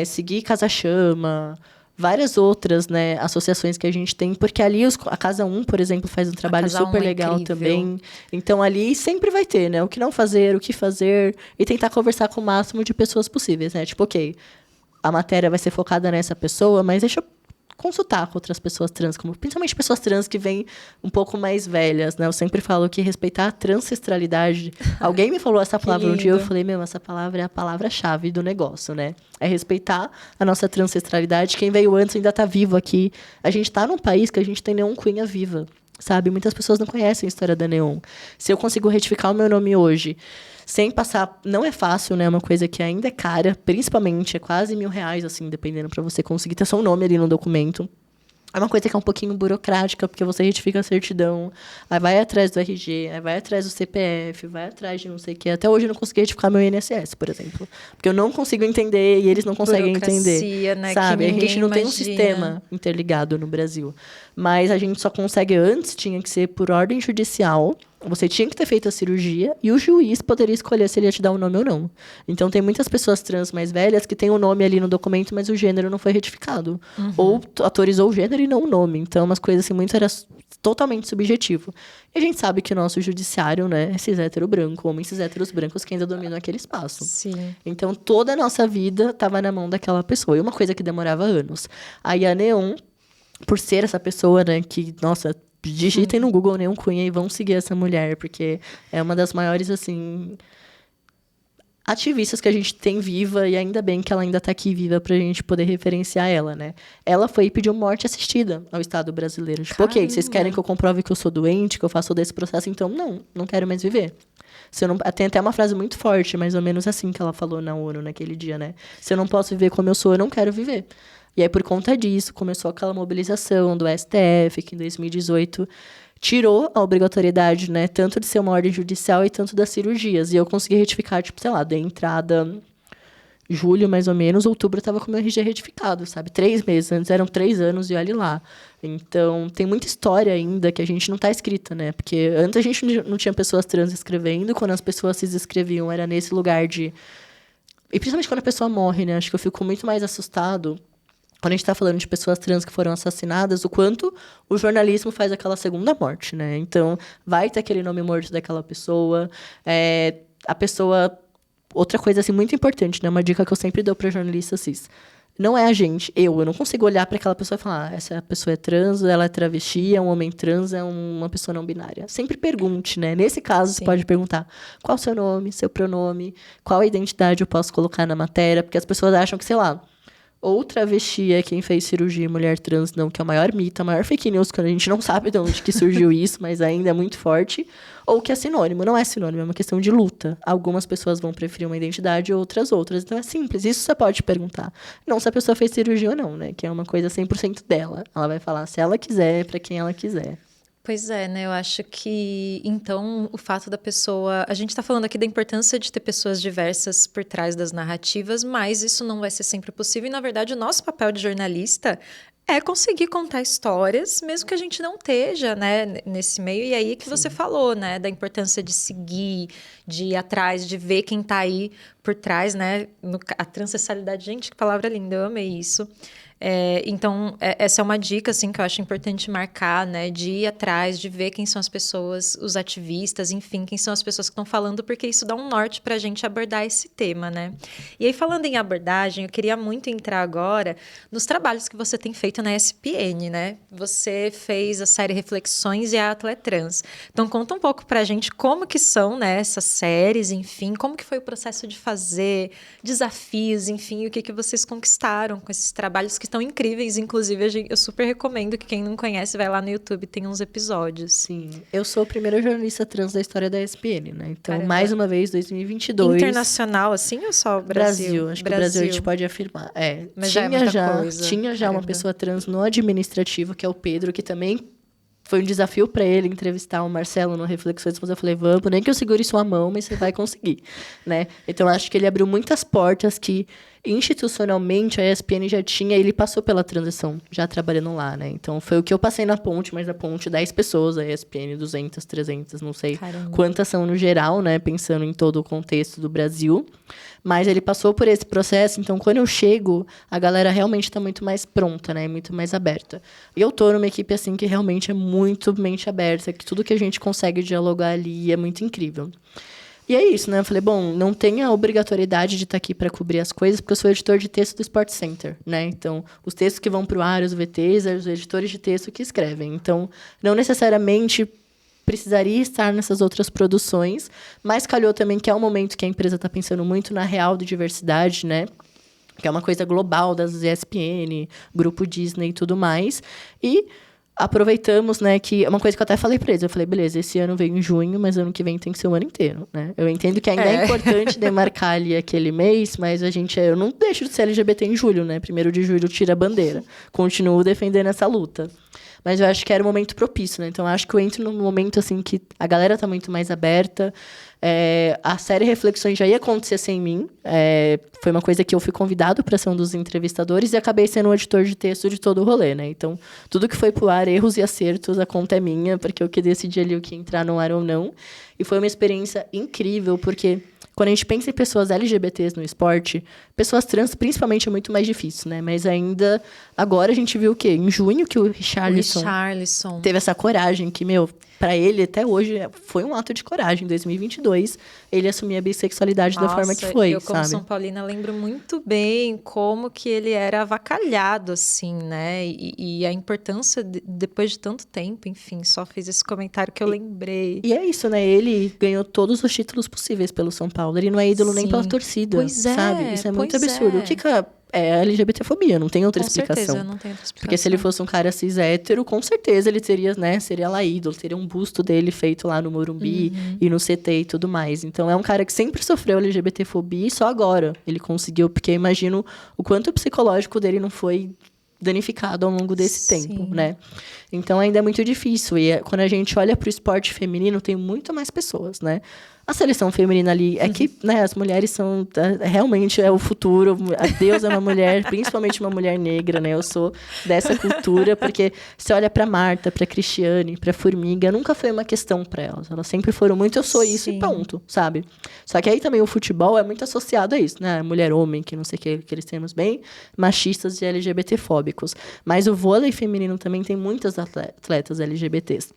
Seguir Casa Chama. Várias outras, né, associações que a gente tem, porque ali a Casa 1, por exemplo, faz um trabalho super legal também. Então, ali sempre vai ter, né, o que não fazer, o que fazer, e tentar conversar com o máximo de pessoas possíveis, né? Tipo, ok, a matéria vai ser focada nessa pessoa, mas deixa eu consultar com outras pessoas trans, principalmente pessoas trans que vêm um pouco mais velhas, né? Eu sempre falo que respeitar a transancestralidade... Alguém me falou essa palavra um dia, eu falei, essa palavra é a palavra-chave do negócio, né? É respeitar a nossa transancestralidade. Quem veio antes ainda está vivo aqui. A gente está num país que a gente tem Neon Cunha viva, sabe? Muitas pessoas não conhecem a história da Neon. Se eu consigo retificar o meu nome hoje, sem passar... Não é fácil, né? É uma coisa que ainda é cara, principalmente, é quase R$1.000, assim, dependendo, para você conseguir ter seu nome ali no documento. É uma coisa que é um pouquinho burocrática, porque você retifica a certidão, aí vai atrás do RG, aí vai atrás do CPF, vai atrás de não sei o quê. Até hoje eu não consegui retificar meu INSS, por exemplo. Porque eu não consigo entender e eles não conseguem entender. Né? Sabe? Que a gente não imagina. tem um sistema interligado no Brasil. Mas a gente só consegue antes, tinha que ser por ordem judicial. Você tinha que ter feito a cirurgia e o juiz poderia escolher se ele ia te dar um nome ou não. Então, tem muitas pessoas trans mais velhas que têm o nome ali no documento, mas o gênero não foi retificado. Ou autorizou o gênero e não o nome. Então, umas coisas assim, muito era totalmente subjetivo. E a gente sabe que o nosso judiciário, né, é cis hétero branco, homens cis héteros brancos que ainda dominam aquele espaço. Sim. Então, toda a nossa vida estava na mão daquela pessoa. E uma coisa que demorava anos. Aí a Neon, por ser essa pessoa, né, que, nossa... Digitem no Google Neon Cunha e vão seguir essa mulher, porque é uma das maiores, assim, ativistas que a gente tem viva, e ainda bem que ela ainda está aqui viva pra gente poder referenciar ela, né? Ela foi e pediu morte assistida ao Estado brasileiro. Tipo, ok, vocês querem que eu comprove que eu sou doente, que eu faço todo esse processo, então não quero mais viver. Se eu não... Tem até uma frase muito forte, mais ou menos assim, que ela falou na ONU naquele dia, né? Se eu não posso viver como eu sou, eu não quero viver. E aí, por conta disso, começou aquela mobilização do STF, que em 2018 tirou a obrigatoriedade, né, tanto de ser uma ordem judicial e tanto das cirurgias. E eu consegui retificar, tipo, sei lá, dei entrada julho, mais ou menos, outubro eu tava com o meu RG retificado, sabe? 3 meses, antes eram 3 anos e olhe lá. Então, tem muita história ainda que a gente não tá escrita, né? Porque antes a gente não tinha pessoas trans escrevendo, quando as pessoas se escreviam era nesse lugar de... E principalmente quando a pessoa morre, né? Acho que eu fico muito mais assustado quando a gente está falando de pessoas trans que foram assassinadas, o quanto o jornalismo faz aquela segunda morte, né? Então, vai ter aquele nome morto daquela pessoa. A pessoa... Outra coisa, assim, muito importante, né? Uma dica que eu sempre dou para jornalistas cis. Não é a gente, eu não consigo olhar para aquela pessoa e falar, essa pessoa é trans, ela é travesti, é um homem trans, é uma pessoa não binária. Sempre pergunte, né? Nesse caso, você pode perguntar qual o seu nome, seu pronome, qual identidade eu posso colocar na matéria, porque as pessoas acham que, sei lá, ou travesti é quem fez cirurgia em mulher trans, não, que é o maior mito, a maior fake news, quando a gente não sabe de onde que surgiu isso, mas ainda é muito forte, ou que é sinônimo. Não é sinônimo, é uma questão de luta. Algumas pessoas vão preferir uma identidade, outras. Então, é simples. Isso você pode perguntar. Não se a pessoa fez cirurgia ou não, né? Que é uma coisa 100% dela. Ela vai falar se ela quiser, para quem ela quiser. Pois é, né? Eu acho que, então, o fato da pessoa... A gente está falando aqui da importância de ter pessoas diversas por trás das narrativas, mas isso não vai ser sempre possível. E, na verdade, o nosso papel de jornalista é conseguir contar histórias, mesmo que a gente não esteja, né, nesse meio. E aí que você falou, né, da importância de seguir, de ir atrás, de ver quem está aí por trás, né? A transversalidade, gente, que palavra linda, eu amei isso. Então, essa é uma dica, assim, que eu acho importante marcar, né? De ir atrás, de ver quem são as pessoas, os ativistas, enfim, quem são as pessoas que estão falando, porque isso dá um norte para a gente abordar esse tema, né? E aí, falando em abordagem, eu queria muito entrar agora nos trabalhos que você tem feito na ESPN, né? Você fez a série Reflexões e a Atletrans. Então, conta um pouco para a gente como que são, né, essas séries, enfim, como que foi o processo de fazer, desafios, enfim, o que vocês conquistaram com esses trabalhos que estão incríveis. Inclusive, eu super recomendo que quem não conhece, vai lá no YouTube, tem uns episódios. Sim, eu sou a primeira jornalista trans da história da ESPN, né? Então, Caramba. mais uma vez, 2022... Internacional, assim, ou só o Brasil? Acho que o Brasil a gente pode afirmar. Mas tinha já uma pessoa trans no administrativo, que é o Pedro, que também foi um desafio para ele entrevistar o Marcelo no Reflexões, mas eu falei, vamos, nem que eu segure sua mão, mas você vai conseguir, né? Então, acho que ele abriu muitas portas que, institucionalmente, a ESPN já tinha, ele passou pela transição, já trabalhando lá, né? Então, foi o que eu passei na ponte, mas na ponte 10 pessoas, a ESPN 200, 300, não sei quantas são no geral, né? Pensando em todo o contexto do Brasil. Mas ele passou por esse processo, então quando eu chego, a galera realmente está muito mais pronta, né? Muito mais aberta. E eu tô numa equipe, assim, que realmente é muito mente aberta, que tudo que a gente consegue dialogar ali é muito incrível. E é isso, né? Eu falei, bom, não tem a obrigatoriedade de estar aqui para cobrir as coisas, porque eu sou editor de texto do Sport Center, né? Então, os textos que vão para o ar, os VTs, os editores de texto que escrevem. Então, não necessariamente precisaria estar nessas outras produções, mas calhou também que é um momento que a empresa está pensando muito na real de diversidade, né? Que é uma coisa global das ESPN, Grupo Disney e tudo mais. E aproveitamos, né, que é uma coisa que eu até falei para eles. Eu falei, beleza, esse ano veio em junho, mas ano que vem tem que ser o ano inteiro, né? Eu entendo que ainda é importante demarcar ali aquele mês, mas eu não deixo de ser LGBT em julho, né? 1º de julho tira a bandeira. Continuo defendendo essa luta. Mas eu acho que era um momento propício, né? Então, eu acho que eu entro num momento, assim, que a galera tá muito mais aberta. A série Reflexões já ia acontecer sem mim. Foi uma coisa que eu fui convidado para ser um dos entrevistadores e acabei sendo o editor de texto de todo o rolê, né? Então, tudo que foi pro ar, erros e acertos, a conta é minha, porque eu que decidi ali o que ia entrar no ar ou não. E foi uma experiência incrível, porque quando a gente pensa em pessoas LGBTs no esporte, pessoas trans, principalmente, é muito mais difícil, né? Mas ainda, agora a gente viu o quê? Em junho que o Richarlison teve essa coragem que, para ele, até hoje, foi um ato de coragem. Em 2022, ele assumia a bissexualidade da forma que foi, eu, como São Paulina, lembro muito bem como que ele era avacalhado, assim, né? E a importância, depois de tanto tempo, enfim, só fiz esse comentário que eu lembrei. E é isso, né? Ele ganhou todos os títulos possíveis pelo São Paulo. Ele não é ídolo nem pela torcida, sabe? Isso é muito absurdo. O que é LGBTfobia, não tem outra explicação. Com certeza, não tem outra explicação. Porque se ele fosse um cara cis hétero, com certeza ele teria, né, seria lá ídolo, teria um busto dele feito lá no Morumbi e no CT e tudo mais. Então é um cara que sempre sofreu LGBTfobia e só agora ele conseguiu, porque eu imagino o quanto o psicológico dele não foi danificado ao longo desse tempo, né? Então ainda é muito difícil. E quando a gente olha para o esporte feminino, tem muito mais pessoas, né? A seleção feminina ali é que, né, as mulheres são realmente é o futuro. A Deus é uma mulher, principalmente uma mulher negra, né? Eu sou dessa cultura, porque você olha para Marta, para Cristiane, para Formiga, nunca foi uma questão para elas. Elas sempre foram muito eu sou isso e ponto, sabe? Só que aí também o futebol é muito associado a isso, né? Mulher, homem, que não sei o que eles temos bem, machistas e LGBTfóbicos. Mas o vôlei feminino também tem muitas atletas LGBTs.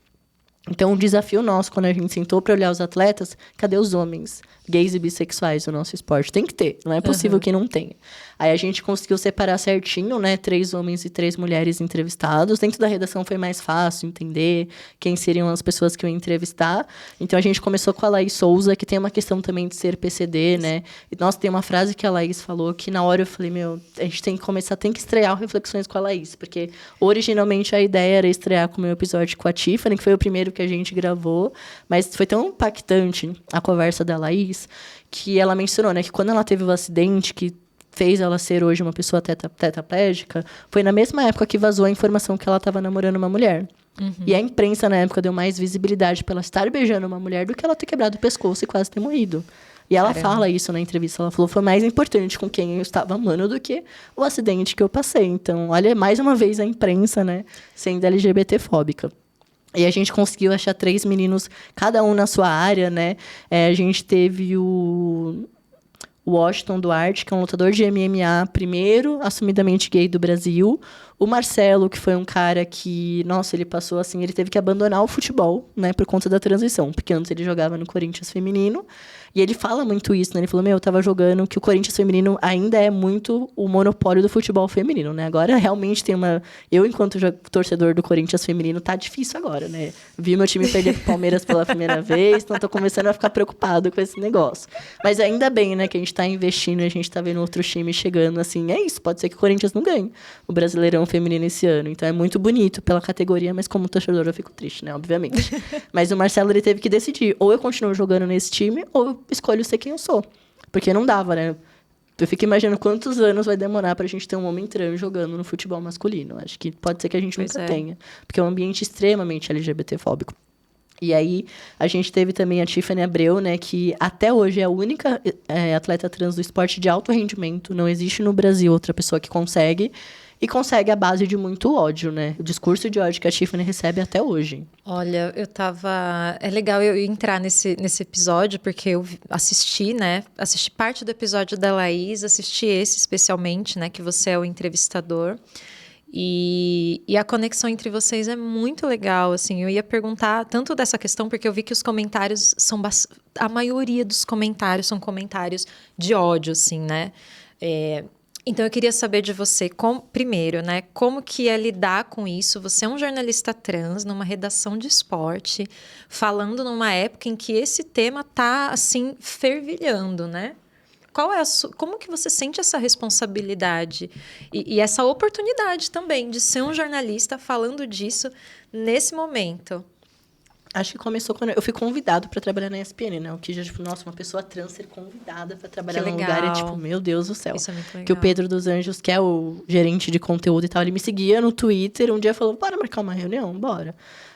Então, o desafio nosso, quando a gente sentou para olhar os atletas, cadê os homens gays e bissexuais do nosso esporte? Tem que ter, não é possível que não tenha. Aí a gente conseguiu separar certinho, né? 3 homens e 3 mulheres entrevistados. Dentro da redação foi mais fácil entender quem seriam as pessoas que eu ia entrevistar. Então, a gente começou com a Laís Souza, que tem uma questão também de ser PCD, né? E, nossa, tem uma frase que a Laís falou que na hora eu falei, a gente tem que começar, tem que estrear o Reflexões com a Laís. Porque, originalmente, a ideia era estrear com o meu episódio com a Tiffany, que foi o primeiro que a gente gravou, mas foi tão impactante a conversa da Laís, que ela mencionou, né, que quando ela teve o acidente que fez ela ser hoje uma pessoa tetraplégica, foi na mesma época que vazou a informação que ela estava namorando uma mulher. E a imprensa, na época, deu mais visibilidade para ela estar beijando uma mulher do que ela ter quebrado o pescoço e quase ter morrido. E ela fala isso na entrevista. Ela falou, foi mais importante com quem eu estava amando do que o acidente que eu passei. Então, olha, mais uma vez a imprensa, né, sendo LGBTfóbica. E a gente conseguiu achar 3 meninos, cada um na sua área, né? A gente teve o Washington Duarte, que é um lutador de MMA, primeiro assumidamente gay do Brasil. O Marcelo, que foi um cara que, nossa, ele passou assim, ele teve que abandonar o futebol, né, por conta da transição, porque antes ele jogava no Corinthians feminino, e ele fala muito isso, né? Ele falou, eu tava jogando que o Corinthians feminino ainda é muito o monopólio do futebol feminino, né? Agora realmente tem uma... Eu, enquanto torcedor do Corinthians feminino, tá difícil agora, né? Vi meu time perder pro Palmeiras pela primeira vez, então tô começando a ficar preocupado com esse negócio. Mas ainda bem, né, que a gente tá investindo e a gente tá vendo outros times chegando, assim, é isso, pode ser que o Corinthians não ganhe o Brasileirão feminino esse ano. Então é muito bonito pela categoria, mas como torcedor eu fico triste, né, obviamente. Mas o Marcelo, ele teve que decidir, ou eu continuo jogando nesse time, ou eu escolho ser quem eu sou. Porque não dava, né? Eu fico imaginando quantos anos vai demorar pra gente ter um homem trans jogando no futebol masculino. Acho que pode ser que a gente nunca tenha. Porque é um ambiente extremamente LGBT-fóbico. E aí, a gente teve também a Tiffany Abreu, né? Que até hoje é a única atleta trans do esporte de alto rendimento. Não existe no Brasil outra pessoa que consegue. E consegue à base de muito ódio, né? O discurso de ódio que a Tiffany recebe até hoje. Olha, é legal eu entrar nesse episódio, porque eu assisti, né? Assisti parte do episódio da Laís, assisti esse especialmente, né? Que você é o entrevistador. E a conexão entre vocês é muito legal, assim. Eu ia perguntar tanto dessa questão, porque eu vi que os comentários são... A maioria dos comentários são comentários de ódio, assim, né? Então, eu queria saber de você, primeiro, né, como que é lidar com isso? Você é um jornalista trans numa redação de esporte, falando numa época em que esse tema está, assim, fervilhando, né? Como que você sente essa responsabilidade e essa oportunidade também de ser um jornalista falando disso nesse momento? Acho que começou quando eu fui convidado para trabalhar na ESPN, né? O que já, tipo, nossa, uma pessoa trans ser convidada para trabalhar num lugar é tipo, meu Deus do céu. Isso é muito legal. Que o Pedro dos Anjos, que é o gerente de conteúdo e tal, ele me seguia no Twitter, um dia falou, bora marcar uma reunião? Bora.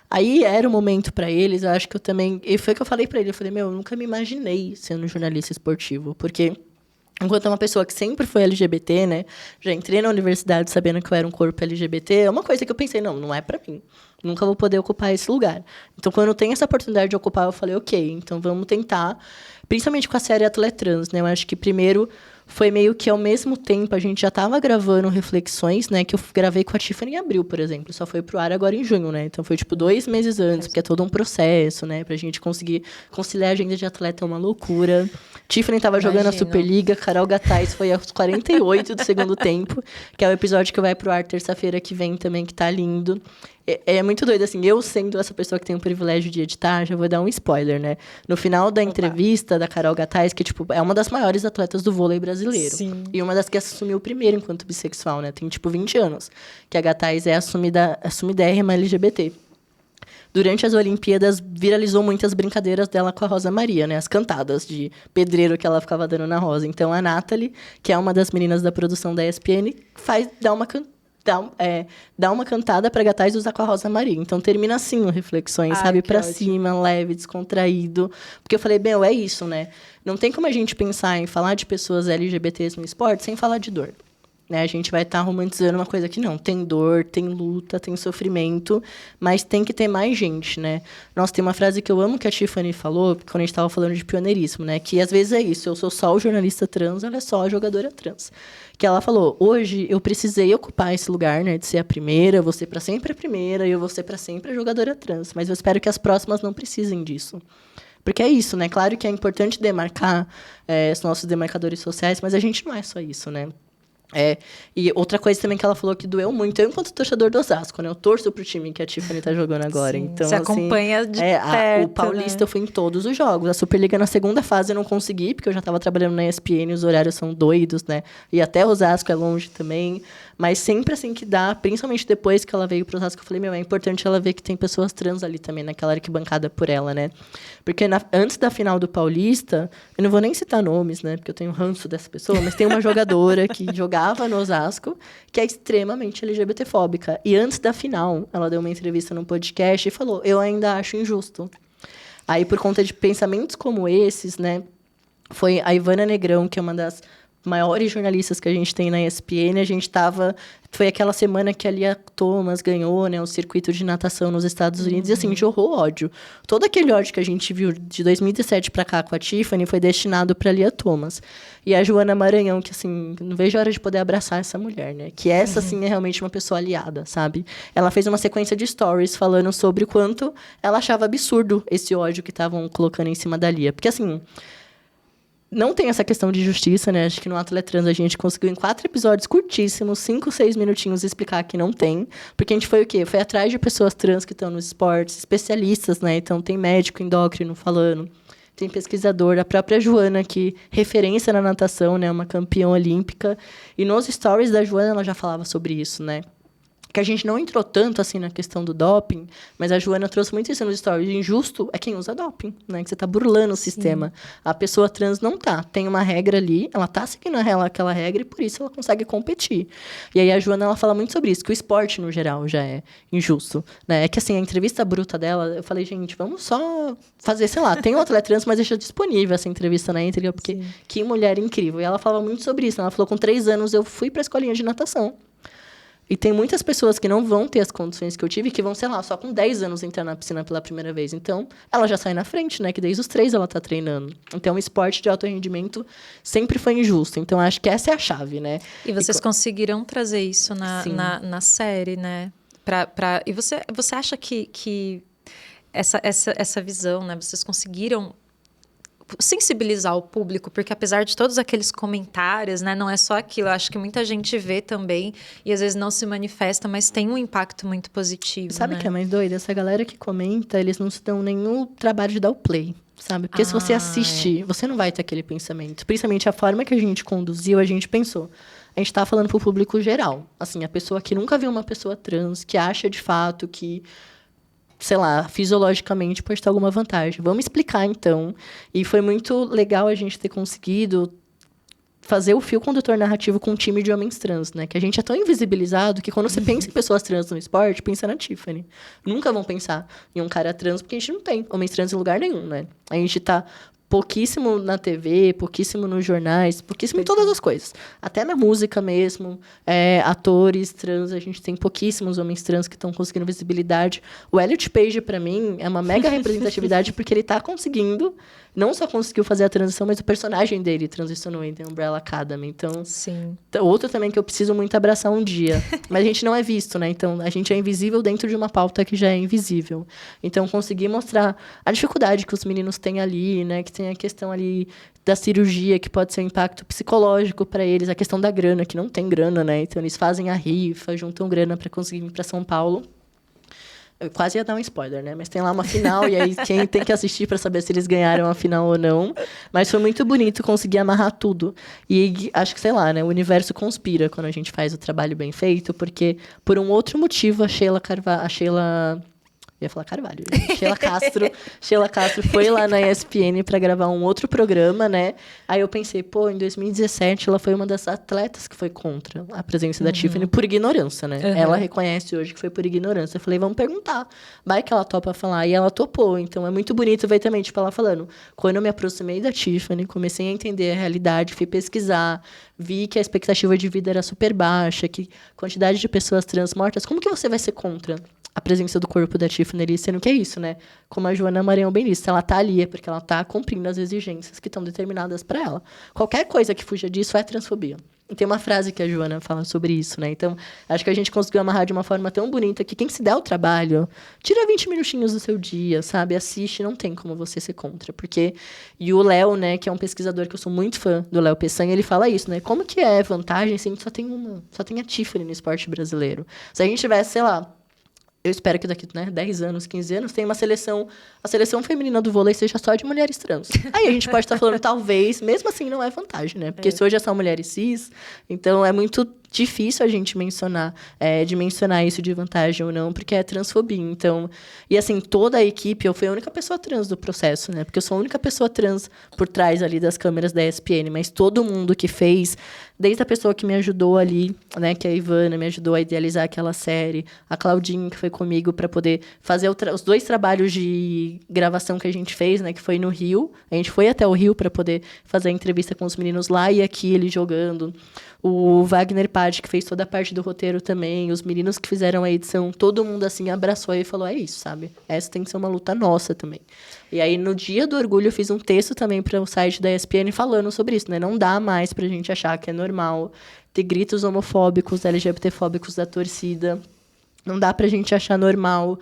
Aí era o momento para eles, eu acho que eu também... E foi o que eu falei para ele, eu falei, eu nunca me imaginei sendo jornalista esportivo, porque... Enquanto uma pessoa que sempre foi LGBT, né? Já entrei na universidade sabendo que eu era um corpo LGBT. É uma coisa que eu pensei, não é pra mim. Nunca vou poder ocupar esse lugar. Então, quando eu tenho essa oportunidade de ocupar, eu falei, ok, então vamos tentar. Principalmente com a série Atleta Trans, né? Eu acho que primeiro foi meio que ao mesmo tempo, a gente já estava gravando reflexões, né? Que eu gravei com a Tiffany em abril, por exemplo. Só foi pro ar agora em junho, né? Então foi tipo 2 meses antes, porque é todo um processo, né? Pra gente conseguir conciliar a agenda de atleta, é uma loucura. Tiffany estava jogando a Superliga, Carol Gattais foi aos 48 do segundo tempo, que é o episódio que vai pro ar terça-feira que vem também, que tá lindo. É muito doido, assim, eu sendo essa pessoa que tem o privilégio de editar, já vou dar um spoiler, né? No final da entrevista da Carol Gattais, que, tipo, é uma das maiores atletas do vôlei brasileiro. Sim. E uma das que assumiu primeiro enquanto bissexual, né? Tem, tipo, 20 anos. Que a Gattais é assumidérrima LGBT. Durante as Olimpíadas, viralizou muitas brincadeiras dela com a Rosa Maria, né? As cantadas de pedreiro que ela ficava dando na Rosa. Então, a Nathalie, que é uma das meninas da produção da ESPN, dá uma cantada pra Gattais usar com a Rosa Maria. Então, termina assim o Reflexões, sabe? Pra cima, leve, descontraído. Porque eu falei, é isso, né? Não tem como a gente pensar em falar de pessoas LGBTs no esporte sem falar de dor. Né? A gente vai estar romantizando uma coisa que não. Tem dor, tem luta, tem sofrimento, mas tem que ter mais gente, né? Nossa, tem uma frase que eu amo que a Tiffany falou, quando a gente estava falando de pioneirismo, né? Que às vezes é isso, eu sou só o jornalista trans, ela é só a jogadora trans. Que ela falou, hoje eu precisei ocupar esse lugar, né? De ser a primeira, eu vou ser para sempre a primeira, e eu vou ser para sempre a jogadora trans. Mas eu espero que as próximas não precisem disso. Porque é isso, né? Claro que é importante demarcar os nossos demarcadores sociais, mas a gente não é só isso, né? E outra coisa também que ela falou que doeu muito, eu enquanto torcedor do Osasco, né? Eu torço pro time que a Tiffany tá jogando agora. Sim, então, você acompanha de perto, o Paulista, né? Eu fui em todos os jogos. A Superliga na segunda fase eu não consegui, porque eu já estava trabalhando na ESPN, os horários são doidos, né? E até Osasco é longe também. Mas sempre assim que dá, principalmente depois que ela veio pro Osasco, eu falei, é importante ela ver que tem pessoas trans ali também, naquela arquibancada por ela, né? Porque antes da final do Paulista, eu não vou nem citar nomes, né? Porque eu tenho ranço dessa pessoa, mas tem uma jogadora que jogava no Osasco, que é extremamente LGBTfóbica. E antes da final, ela deu uma entrevista num podcast e falou, eu ainda acho injusto. Aí, por conta de pensamentos como esses, né? Foi a Ivana Negrão, que é uma das maiores jornalistas que a gente tem na ESPN, a gente tava... Foi aquela semana que a Lia Thomas ganhou, né, o circuito de natação nos Estados Unidos, e assim, jorrou ódio. Todo aquele ódio que a gente viu de 2017 pra cá com a Tiffany foi destinado pra Lia Thomas. E a Joana Maranhão, que assim, não vejo a hora de poder abraçar essa mulher, né? Que essa, assim, é realmente uma pessoa aliada, sabe? Ela fez uma sequência de stories falando sobre o quanto ela achava absurdo esse ódio que estavam colocando em cima da Lia. Porque, assim... Não tem essa questão de justiça, né? Acho que no Atleta Trans a gente conseguiu, em 4 episódios curtíssimos, 5, 6 minutinhos, explicar que não tem. Porque a gente foi o quê? Foi atrás de pessoas trans que estão nos esportes, especialistas, né? Então, tem médico endócrino falando, tem pesquisador, a própria Joana, que referência na natação, né? Uma campeã olímpica. E nos stories da Joana, ela já falava sobre isso, né? Que a gente não entrou tanto, assim, na questão do doping, mas a Joana trouxe muito isso nos stories. Injusto é quem usa doping, né? Que você tá burlando o sistema. A pessoa trans não tá. Tem uma regra ali, ela tá seguindo aquela regra e por isso ela consegue competir. E aí a Joana, ela fala muito sobre isso, que o esporte, no geral, já é injusto, né? É que, assim, a entrevista bruta dela, eu falei, gente, vamos só fazer, sei lá, tem um atleta trans, mas deixa disponível essa entrevista na íntegra, porque que mulher incrível. E ela falava muito sobre isso, né? Ela falou, com 3 anos eu fui pra escolinha de natação. E tem muitas pessoas que não vão ter as condições que eu tive, que vão, sei lá, só com 10 anos entrar na piscina pela primeira vez. Então, ela já sai na frente, né? Que desde os 3 ela tá treinando. Então, o esporte de alto rendimento sempre foi injusto. Então, acho que essa é a chave, né? E vocês conseguiram trazer isso na série, né? E você acha que essa visão, né? Vocês conseguiram sensibilizar o público, porque apesar de todos aqueles comentários, né, não é só aquilo, eu acho que muita gente vê também e às vezes não se manifesta, mas tem um impacto muito positivo. Sabe o né? que é mais doido? Essa galera que comenta, eles não se dão nenhum trabalho de dar o play, sabe? Porque se você assistir, você não vai ter aquele pensamento. Principalmente a forma que a gente conduziu, a gente pensou. A gente tá falando pro público geral. Assim, a pessoa que nunca viu uma pessoa trans, que acha de fato que, sei lá, fisiologicamente pode ter alguma vantagem. Vamos explicar, então. E foi muito legal a gente ter conseguido fazer o fio condutor narrativo com um time de homens trans, né? Que a gente é tão invisibilizado que quando você pensa em pessoas trans no esporte, pensa na Tiffany. Nunca vão pensar em um cara trans, porque a gente não tem homens trans em lugar nenhum, né? A gente tá pouquíssimo na TV, pouquíssimo nos jornais, pouquíssimo em todas as coisas. Até na música mesmo, atores trans, a gente tem pouquíssimos homens trans que estão conseguindo visibilidade. O Elliot Page, para mim, é uma mega representatividade porque ele tá conseguindo, não só conseguiu fazer a transição, mas o personagem dele transicionou em The Umbrella Academy. Então, sim. Outro também que eu preciso muito abraçar um dia. Mas a gente não é visto, né? Então, a gente é invisível dentro de uma pauta que já é invisível. Então, conseguir mostrar a dificuldade que os meninos têm ali, né? Que tem a questão ali da cirurgia, que pode ser um impacto psicológico para eles. A questão da grana, que não tem grana, né? Então, eles fazem a rifa, juntam grana para conseguir vir para São Paulo. Eu quase ia dar um spoiler, né? Mas tem lá uma final, e aí quem tem que assistir para saber se eles ganharam a final ou não. Mas foi muito bonito conseguir amarrar tudo. E acho que, sei lá, né? O universo conspira quando a gente faz o trabalho bem feito, porque, por um outro motivo, a Sheila... Eu ia falar Carvalho. Sheila Castro foi lá na ESPN para gravar um outro programa, né? Aí eu pensei, em 2017 ela foi uma das atletas que foi contra a presença da Tiffany por ignorância, né? Ela reconhece hoje que foi por ignorância. Eu falei, vamos perguntar. Vai que ela topa falar. E ela topou. Então é muito bonito ver também, tipo, ela falando. Quando eu me aproximei da Tiffany, comecei a entender a realidade, fui pesquisar, vi que a expectativa de vida era super baixa, que quantidade de pessoas trans mortas. Como que você vai ser contra a presença do corpo da Tiffany ali, sendo que é isso, né? Como a Joana Maranhão bem disse, ela tá ali é porque ela tá cumprindo as exigências que estão determinadas para ela. Qualquer coisa que fuja disso é transfobia. E tem uma frase que a Joana fala sobre isso, né? Então, acho que a gente conseguiu amarrar de uma forma tão bonita que quem se der o trabalho, tira 20 minutinhos do seu dia, sabe? Assiste, não tem como você ser contra. Porque... E o Léo, né, que é um pesquisador que eu sou muito fã do Léo Peçanha, ele fala isso, né? Como que é vantagem se a gente só tem a Tiffany no esporte brasileiro? Se a gente tivesse, sei lá, eu espero que daqui, 10 anos, 15 anos, tenha a seleção feminina do vôlei seja só de mulheres trans. Aí a gente pode estar falando, talvez, mesmo assim não é vantagem, né? Porque se hoje é só mulheres cis, então é muito difícil a gente dimensionar isso de vantagem ou não, porque é transfobia. Então, e assim, toda a equipe, eu fui a única pessoa trans do processo, né? Porque eu sou a única pessoa trans por trás ali das câmeras da ESPN, mas todo mundo que fez, desde a pessoa que me ajudou ali, né, que é a Ivana, me ajudou a idealizar aquela série, a Claudinha, que foi comigo para poder fazer os 2 trabalhos de gravação que a gente fez, né, que foi no Rio. A gente foi até o Rio para poder fazer a entrevista com os meninos lá e aqui ele jogando. O Wagner Pade, que fez toda a parte do roteiro também, os meninos que fizeram a edição, todo mundo, assim, abraçou e falou, é isso, sabe? Essa tem que ser uma luta nossa também. E aí, no dia do orgulho, eu fiz um texto também para o site da ESPN falando sobre isso, né? Não dá mais pra gente achar que é normal ter gritos homofóbicos, LGBTfóbicos da torcida. Não dá pra gente achar normal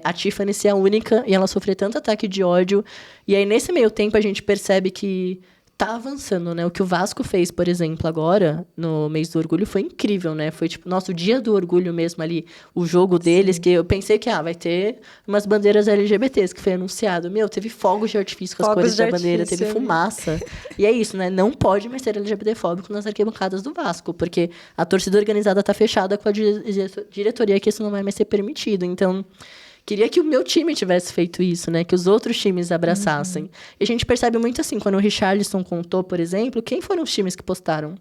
a Tiffany ser a única e ela sofrer tanto ataque de ódio. E aí, nesse meio tempo, a gente percebe que tá avançando, né? O que o Vasco fez, por exemplo, agora, no mês do orgulho, foi incrível, né? Foi, tipo, nosso dia do orgulho mesmo ali, o jogo deles, Sim. que eu pensei que, vai ter umas bandeiras LGBTs, que foi anunciado. Meu, teve fogos de artifício com as cores da bandeira, teve fumaça. E é isso, né? Não pode mais ser LGBTfóbico nas arquibancadas do Vasco, porque a torcida organizada tá fechada com a diretoria que isso não vai mais ser permitido. Então, queria que o meu time tivesse feito isso, né? Que os outros times abraçassem. E a gente percebe muito assim, quando o Richarlison contou, por exemplo, quem foram os times que postaram?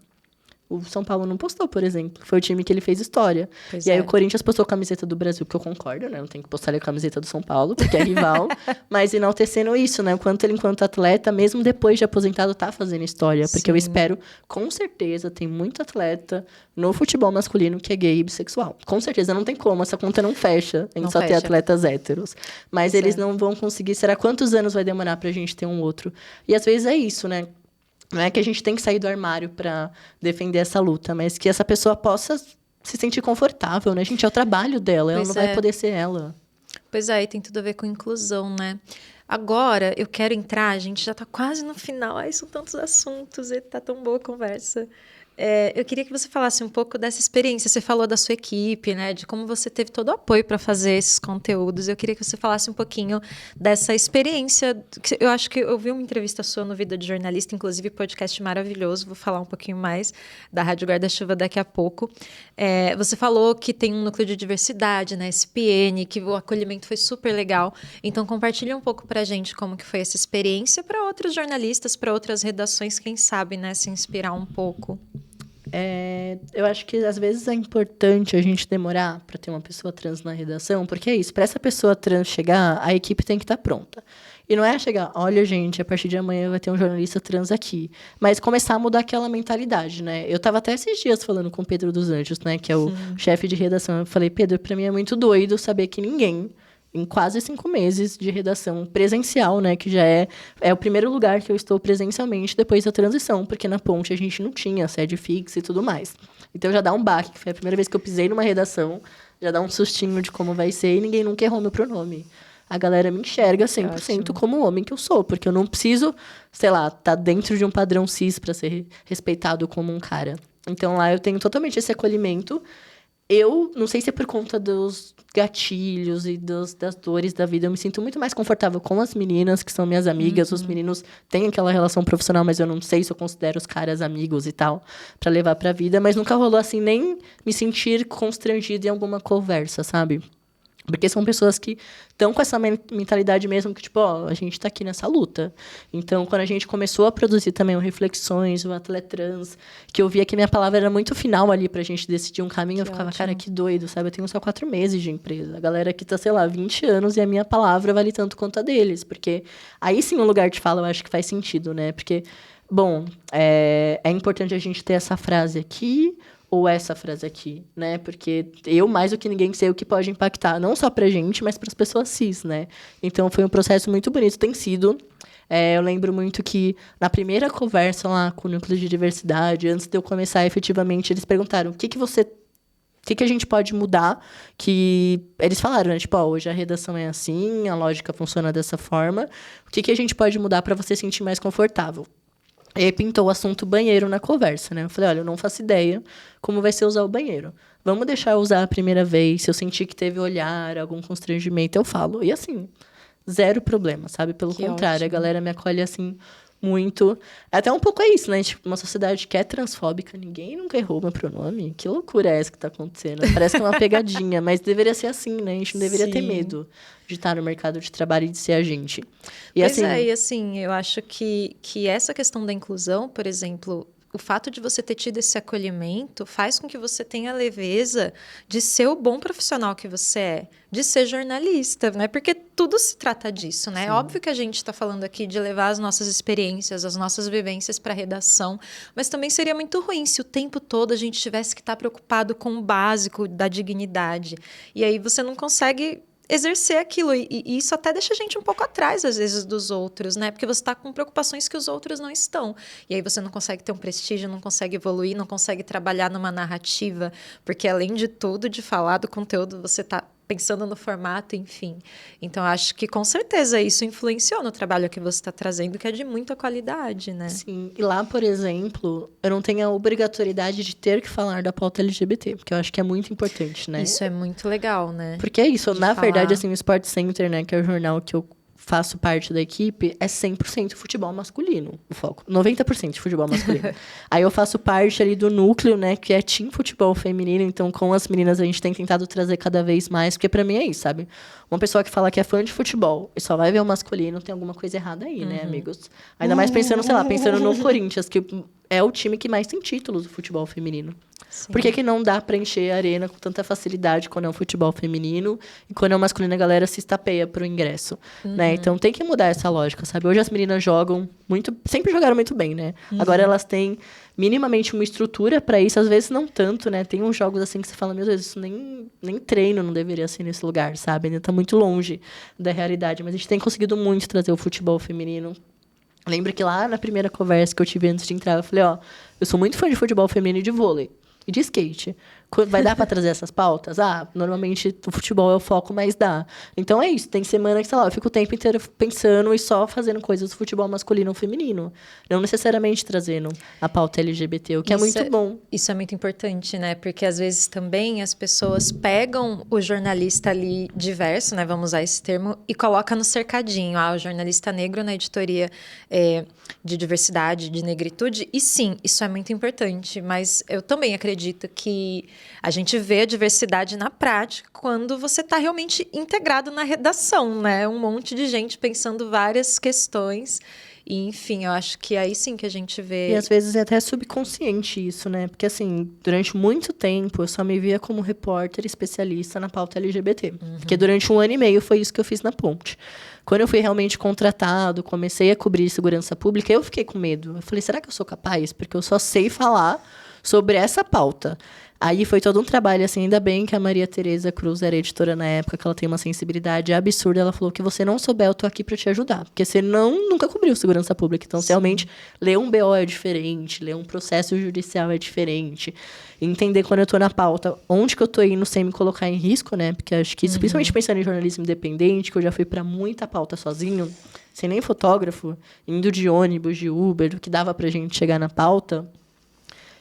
O São Paulo não postou, por exemplo. Foi o time que ele fez história. E aí o Corinthians postou a camiseta do Brasil, que eu concordo, né? Não tem que postar a camiseta do São Paulo, porque é rival. Mas enaltecendo isso, né? O quanto ele, enquanto atleta, mesmo depois de aposentado, tá fazendo história. Porque eu espero, com certeza, tem muito atleta no futebol masculino que é gay e bissexual. Com certeza, não tem como. Essa conta não fecha em só ter atletas héteros. Mas eles não vão conseguir. Será quantos anos vai demorar pra gente ter um outro? E às vezes é isso, né? Não é que a gente tem que sair do armário para defender essa luta, mas que essa pessoa possa se sentir confortável, né? Gente, é o trabalho dela, ela não vai poder ser ela. Pois é, e tem tudo a ver com inclusão, né? Agora, eu quero entrar, a gente já tá quase no final, são tantos assuntos e tá tão boa a conversa. Eu queria que você falasse um pouco dessa experiência. Você falou da sua equipe, né? De como você teve todo o apoio para fazer esses conteúdos. Eu queria que você falasse um pouquinho dessa experiência. Eu acho que eu vi uma entrevista sua no Vida de Jornalista, inclusive podcast maravilhoso. Vou falar um pouquinho mais da Rádio Guarda-Chuva daqui a pouco. Você falou que tem um núcleo de diversidade na SPN, que o acolhimento foi super legal. Então, compartilha um pouco para a gente como que foi essa experiência para outros jornalistas, para outras redações, quem sabe, né? Se inspirar um pouco. Eu acho que às vezes é importante a gente demorar para ter uma pessoa trans na redação, porque é isso, para essa pessoa trans chegar, a equipe tem que estar pronta. E não é chegar, olha, gente, a partir de amanhã vai ter um jornalista trans aqui. Mas começar a mudar aquela mentalidade, né? Eu estava até esses dias falando com o Pedro dos Anjos, né, que é o chefe de redação. Eu falei, Pedro, para mim é muito doido saber que ninguém, em quase 5 meses de redação presencial, né, que já é o primeiro lugar que eu estou presencialmente depois da transição, porque na Ponte a gente não tinha sede fixa e tudo mais. Então já dá um baque, que foi a primeira vez que eu pisei numa redação, já dá um sustinho de como vai ser, e ninguém nunca errou meu pronome. A galera me enxerga 100% como o homem que eu sou, porque eu não preciso, sei lá, tá dentro de um padrão cis para ser respeitado como um cara. Então lá eu tenho totalmente esse acolhimento. Eu não sei se é por conta dos gatilhos e das dores da vida, eu me sinto muito mais confortável com as meninas, que são minhas amigas. Os meninos têm aquela relação profissional, mas eu não sei se eu considero os caras amigos e tal, pra levar pra vida. Mas nunca rolou, assim, nem me sentir constrangida em alguma conversa, sabe? Porque são pessoas que estão com essa mentalidade mesmo que, tipo, a gente tá aqui nessa luta. Então, quando a gente começou a produzir também o Reflexões, o Atleta Trans, que eu via que minha palavra era muito final ali pra gente decidir um caminho, eu ficava, cara, que doido, sabe? Eu tenho só 4 meses de empresa. A galera aqui tá, sei lá, 20 anos e a minha palavra vale tanto quanto a deles. Porque aí sim o lugar de fala eu acho que faz sentido, né? Porque, bom, é importante a gente ter essa frase aqui ou essa frase aqui, né? Porque eu, mais do que ninguém, sei o que pode impactar, não só pra gente, mas para as pessoas cis, né? Então, foi um processo muito bonito, tem sido. Eu lembro muito que, na primeira conversa lá com o Núcleo de Diversidade, antes de eu começar efetivamente, eles perguntaram, o que a gente pode mudar? Que eles falaram, né? Tipo, hoje a redação é assim, a lógica funciona dessa forma. O que a gente pode mudar para você se sentir mais confortável? E aí pintou o assunto banheiro na conversa, né? Eu falei, olha, eu não faço ideia como vai ser usar o banheiro. Vamos deixar eu usar a primeira vez. Se eu sentir que teve olhar, algum constrangimento, eu falo. E assim, zero problema, sabe? Pelo contrário, a galera me acolhe, assim, muito. Até um pouco é isso, né? Tipo, uma sociedade que é transfóbica, ninguém nunca errou meu pronome. Que loucura é essa que tá acontecendo? Parece que é uma pegadinha, mas deveria ser assim, né? A gente não deveria ter medo de estar no mercado de trabalho e de ser a gente. E Pois assim, é, e assim, eu acho que essa questão da inclusão, por exemplo, o fato de você ter tido esse acolhimento faz com que você tenha a leveza de ser o bom profissional que você é, de ser jornalista, né? Porque tudo se trata disso, né? É óbvio que a gente está falando aqui de levar as nossas experiências, as nossas vivências para a redação, mas também seria muito ruim se o tempo todo a gente tivesse que estar preocupado com o básico da dignidade. E aí você não consegue exercer aquilo. E isso até deixa a gente um pouco atrás, às vezes, dos outros, né? Porque você está com preocupações que os outros não estão. E aí você não consegue ter um prestígio, não consegue evoluir, não consegue trabalhar numa narrativa, porque além de tudo, de falar do conteúdo, você está pensando no formato, enfim. Então, acho que com certeza isso influenciou no trabalho que você está trazendo, que é de muita qualidade, né? sim. E lá, por exemplo, eu não tenho a obrigatoriedade de ter que falar da pauta LGBT, porque eu acho que é muito importante, né? Isso é muito legal, né? Porque é isso, De na falar. verdade, assim, o Sport Center, né, que é o jornal que eu faço parte da equipe, é 100% futebol masculino, o foco. 90% de futebol masculino. Aí eu faço parte ali do núcleo, né, que é team futebol feminino, então com as meninas a gente tem tentado trazer cada vez mais, porque pra mim é isso, sabe? Uma pessoa que fala que é fã de futebol e só vai ver o masculino, tem alguma coisa errada aí, né, amigos? Ainda mais pensando, sei lá, pensando no Corinthians, que é o time que mais tem títulos do futebol feminino. Sim. Por que não dá pra encher a arena com tanta facilidade quando é um futebol feminino e quando é um masculino a galera se estapeia pro ingresso, né? Então tem que mudar essa lógica, sabe? Hoje as meninas jogam muito, sempre jogaram muito bem, né? Agora elas têm minimamente uma estrutura pra isso, às vezes não tanto, né? Tem uns jogos assim que você fala, meu Deus, isso nem treino não deveria ser nesse lugar, sabe? Ainda tá muito longe da realidade, mas a gente tem conseguido muito trazer o futebol feminino. Lembro que lá na primeira conversa que eu tive antes de entrar, eu falei, ó, eu sou muito fã de futebol feminino e de vôlei. E de skate. Vai dar pra trazer essas pautas? Ah, normalmente o futebol é o foco, mas dá. Então é isso. Tem semana que, sei lá, eu fico o tempo inteiro pensando e só fazendo coisas do futebol masculino ou feminino. Não necessariamente trazendo a pauta LGBT, o que é muito bom. Isso é muito importante, né? Porque às vezes também as pessoas pegam o jornalista ali diverso, né? Vamos usar esse termo, e coloca no cercadinho. Ah, o jornalista negro na editoria de diversidade, de negritude. E sim, isso é muito importante. Mas eu também acredito que a gente vê a diversidade na prática quando você está realmente integrado na redação, né? Um monte de gente pensando várias questões. E, enfim, eu acho que aí sim que a gente vê. E às vezes é até subconsciente isso, né? Porque, assim, durante muito tempo eu só me via como repórter especialista na pauta LGBT. Porque durante 1 ano e meio foi isso que eu fiz na Ponte. Quando eu fui realmente contratado, comecei a cobrir segurança pública, eu fiquei com medo. Eu falei, será que eu sou capaz? Porque eu só sei falar sobre essa pauta. Aí foi todo um trabalho, assim, ainda bem que a Maria Tereza Cruz era editora na época, que ela tem uma sensibilidade absurda. Ela falou que você não souber, eu tô aqui pra te ajudar. Porque você nunca cobriu segurança pública. Então, se realmente ler um BO é diferente, ler um processo judicial é diferente. Entender quando eu tô na pauta, onde que eu tô indo sem me colocar em risco, né? Porque acho que isso, principalmente pensando em jornalismo independente, que eu já fui pra muita pauta sozinho, sem nem fotógrafo, indo de ônibus, de Uber, o que dava pra gente chegar na pauta.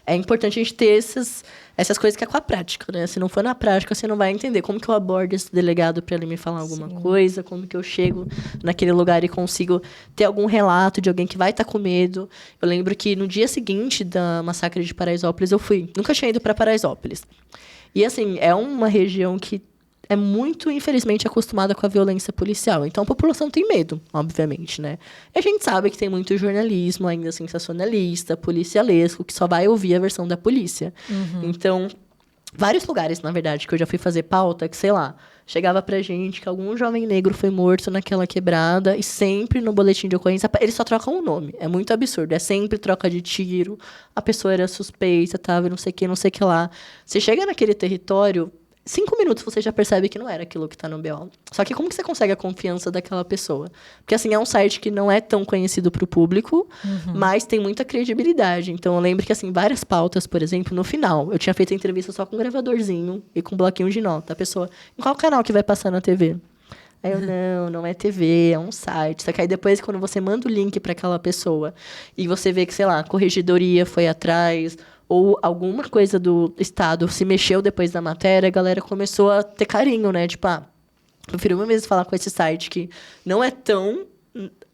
É importante a gente ter essas coisas que é com a prática, né? Se não for na prática, você não vai entender como que eu abordo esse delegado para ele me falar alguma coisa, como que eu chego naquele lugar e consigo ter algum relato de alguém que vai estar com medo. Eu lembro que no dia seguinte da massacre de Paraisópolis, eu fui. Nunca tinha ido para Paraisópolis. E, assim, é uma região que é muito, infelizmente, acostumada com a violência policial. Então, a população tem medo, obviamente, né? E a gente sabe que tem muito jornalismo ainda sensacionalista, policialesco, que só vai ouvir a versão da polícia. Então, vários lugares, na verdade, que eu já fui fazer pauta, que, sei lá, chegava pra gente que algum jovem negro foi morto naquela quebrada e sempre no boletim de ocorrência, eles só trocam o nome. É muito absurdo. É sempre troca de tiro, a pessoa era suspeita, tava não sei o que lá. Você chega naquele território... 5 minutos você já percebe que não era aquilo que tá no BO. Só que como que você consegue a confiança daquela pessoa? Porque, assim, é um site que não é tão conhecido pro público, mas tem muita credibilidade. Então, eu lembro que, assim, várias pautas, por exemplo, no final, eu tinha feito a entrevista só com um gravadorzinho e com um bloquinho de nota. A pessoa, em qual canal que vai passar na TV? Aí eu, não é TV, é um site. Só que aí depois, quando você manda o link para aquela pessoa e você vê que, sei lá, a corregedoria foi atrás... ou alguma coisa do Estado se mexeu depois da matéria, a galera começou a ter carinho, né? Tipo, prefiro uma vez falar com esse site que não é tão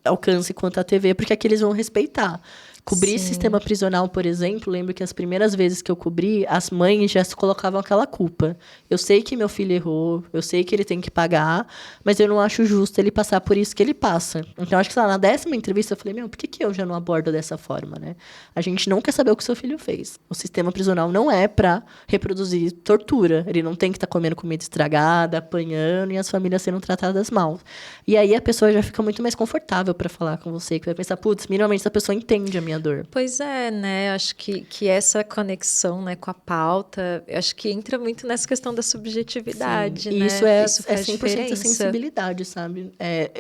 alcance quanto a TV, porque aqui eles vão respeitar. Cobrir Sim. sistema prisional, por exemplo, lembro que as primeiras vezes que eu cobri, as mães já se colocavam aquela culpa. Eu sei que meu filho errou, eu sei que ele tem que pagar, mas eu não acho justo ele passar por isso que ele passa. Então, acho que, sei lá, na 10ª entrevista, eu falei, por que eu já não abordo dessa forma, né? A gente não quer saber o que seu filho fez. O sistema prisional não é para reproduzir tortura. Ele não tem que estar comendo comida estragada, apanhando e as famílias sendo tratadas mal. E aí a pessoa já fica muito mais confortável para falar com você, que vai pensar, putz, minimamente essa pessoa entende a minha dor. Pois é, né? Acho que essa conexão, né, com a pauta, acho que entra muito nessa questão da subjetividade, Sim. né? E isso é 100% diferença. sensibilidade, sabe?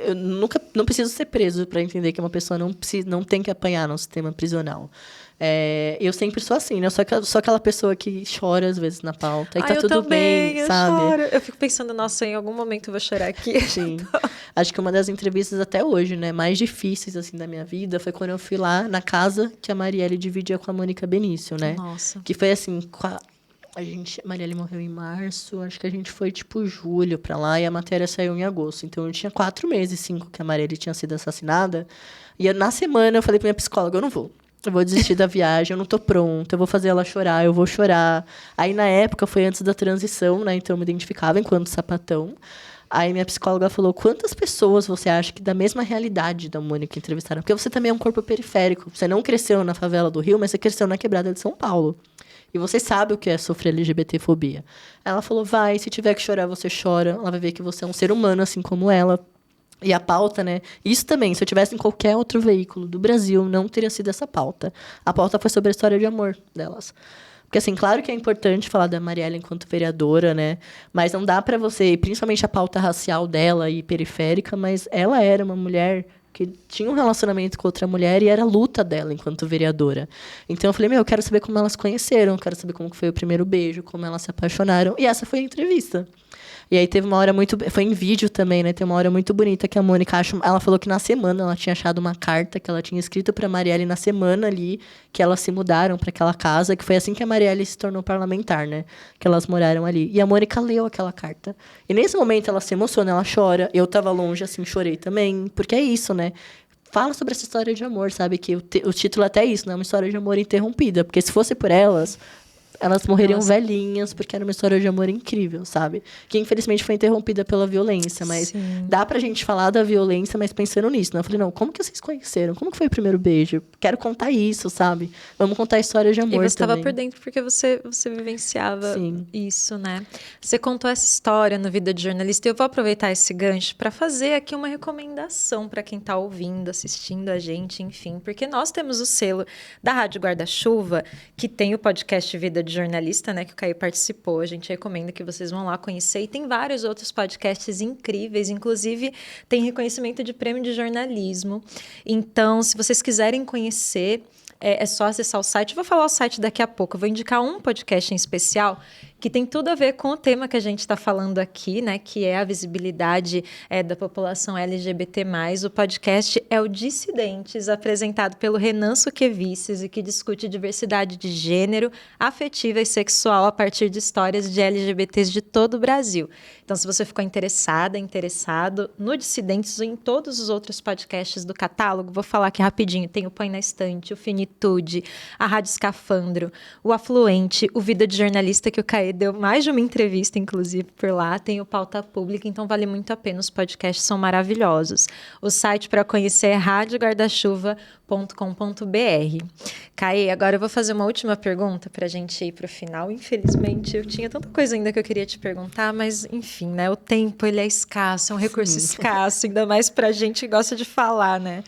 Eu não preciso ser preso para entender que uma pessoa não tem que apanhar no sistema prisional. Eu sempre sou assim, né? Eu sou aquela pessoa que chora às vezes na pauta. E tá tudo também, bem, eu sabe? choro. Eu fico pensando, nossa, em algum momento eu vou chorar aqui. Sim. Acho que uma das entrevistas até hoje, né, mais difíceis, assim, da minha vida foi quando eu fui lá na casa que a Marielle dividia com a Mônica Benício, né? Nossa. Que foi assim, a Marielle morreu em março, acho que a gente foi, tipo, julho pra lá, e a matéria saiu em agosto. Então, eu tinha 4 meses, 5, que a Marielle tinha sido assassinada. E na semana, eu falei pra minha psicóloga, eu não vou. Eu vou desistir da viagem, eu não tô pronta, eu vou fazer ela chorar, eu vou chorar. Aí, na época, foi antes da transição, né? Então, eu me identificava enquanto sapatão. Aí minha psicóloga falou, quantas pessoas você acha que da mesma realidade da Mônica entrevistaram? Porque você também é um corpo periférico. Você não cresceu na favela do Rio, mas você cresceu na quebrada de São Paulo. E você sabe o que é sofrer LGBT-fobia. Ela falou, vai, se tiver que chorar, você chora. Ela vai ver que você é um ser humano, assim como ela. E a pauta, né? Isso também, se eu tivesse em qualquer outro veículo do Brasil, não teria sido essa pauta. A pauta foi sobre a história de amor delas. Porque, assim, claro que é importante falar da Marielle enquanto vereadora, né? Mas não dá para você, principalmente a pauta racial dela e periférica, mas ela era uma mulher que tinha um relacionamento com outra mulher e era a luta dela enquanto vereadora. Então, eu falei, eu quero saber como elas conheceram, quero saber como foi o primeiro beijo, como elas se apaixonaram. E essa foi a entrevista. E aí teve uma hora muito... Foi em vídeo também, né? Tem uma hora muito bonita que a Mônica ela falou que na semana ela tinha achado uma carta que ela tinha escrito para a Marielle na semana ali, que elas se mudaram para aquela casa, que foi assim que a Marielle se tornou parlamentar, né? Que elas moraram ali. E a Mônica leu aquela carta. E nesse momento ela se emociona, ela chora. Eu tava longe, assim, chorei também. Porque é isso, né? Fala sobre essa história de amor, sabe? Que o título até é isso, né? Uma história de amor interrompida. Porque se fosse por elas morreriam velhinhas, porque era uma história de amor incrível, sabe? Que, infelizmente, foi interrompida pela violência. Mas Sim. dá pra gente falar da violência, mas pensando nisso, né? Eu falei, não, como que vocês conheceram? Como que foi o primeiro beijo? Quero contar isso, sabe? Vamos contar a história de amor também. E você estava por dentro porque você vivenciava isso, né? Você contou essa história no Vida de Jornalista e eu vou aproveitar esse gancho para fazer aqui uma recomendação para quem está ouvindo, assistindo a gente, enfim. Porque nós temos o selo da Rádio Guarda-Chuva, que tem o podcast Vida de Jornalista, né, que o Caio participou. A gente recomenda que vocês vão lá conhecer. E tem vários outros podcasts incríveis, inclusive tem reconhecimento de prêmio de jornalismo. Então, se vocês quiserem conhecer, é só acessar o site. Eu vou falar o site daqui a pouco. Eu vou indicar um podcast em especial que tem tudo a ver com o tema que a gente está falando aqui, né? Que é a visibilidade da população LGBT+. O podcast é o Dissidentes, apresentado pelo Renan Suquevices e que discute diversidade de gênero, afetiva e sexual a partir de histórias de LGBTs de todo o Brasil. Então, se você ficou interessado no Dissidentes ou em todos os outros podcasts do catálogo, vou falar aqui rapidinho. Tem o Põe na Estante, o Finitude, a Rádio Escafandro, o Afluente, o Vida de Jornalista, que o Caê deu mais de uma entrevista, inclusive, por lá. Tem o Pauta Pública, então vale muito a pena. Os podcasts são maravilhosos. O site para conhecer é radioguardachuva.com.br. Caê, agora eu vou fazer uma última pergunta para a gente ir para o final. Infelizmente, eu tinha tanta coisa ainda que eu queria te perguntar, mas, enfim, né? O tempo, ele é escasso, é um recurso escasso, ainda mais para a gente que gosta de falar, né?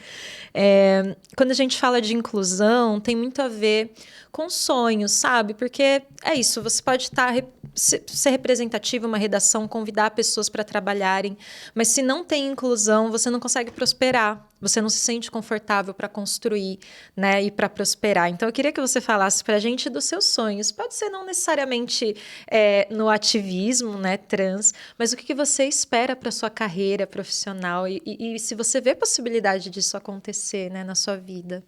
Quando a gente fala de inclusão, tem muito a ver com sonhos, sabe? Porque é isso, você pode ser representativo, uma redação, convidar pessoas para trabalharem, mas se não tem inclusão, você não consegue prosperar, você não se sente confortável para construir, né, e para prosperar. Então, eu queria que você falasse para a gente dos seus sonhos. Pode ser não necessariamente no ativismo, né, trans, mas o que você espera para sua carreira profissional e se você vê possibilidade disso acontecer, né, na sua vida.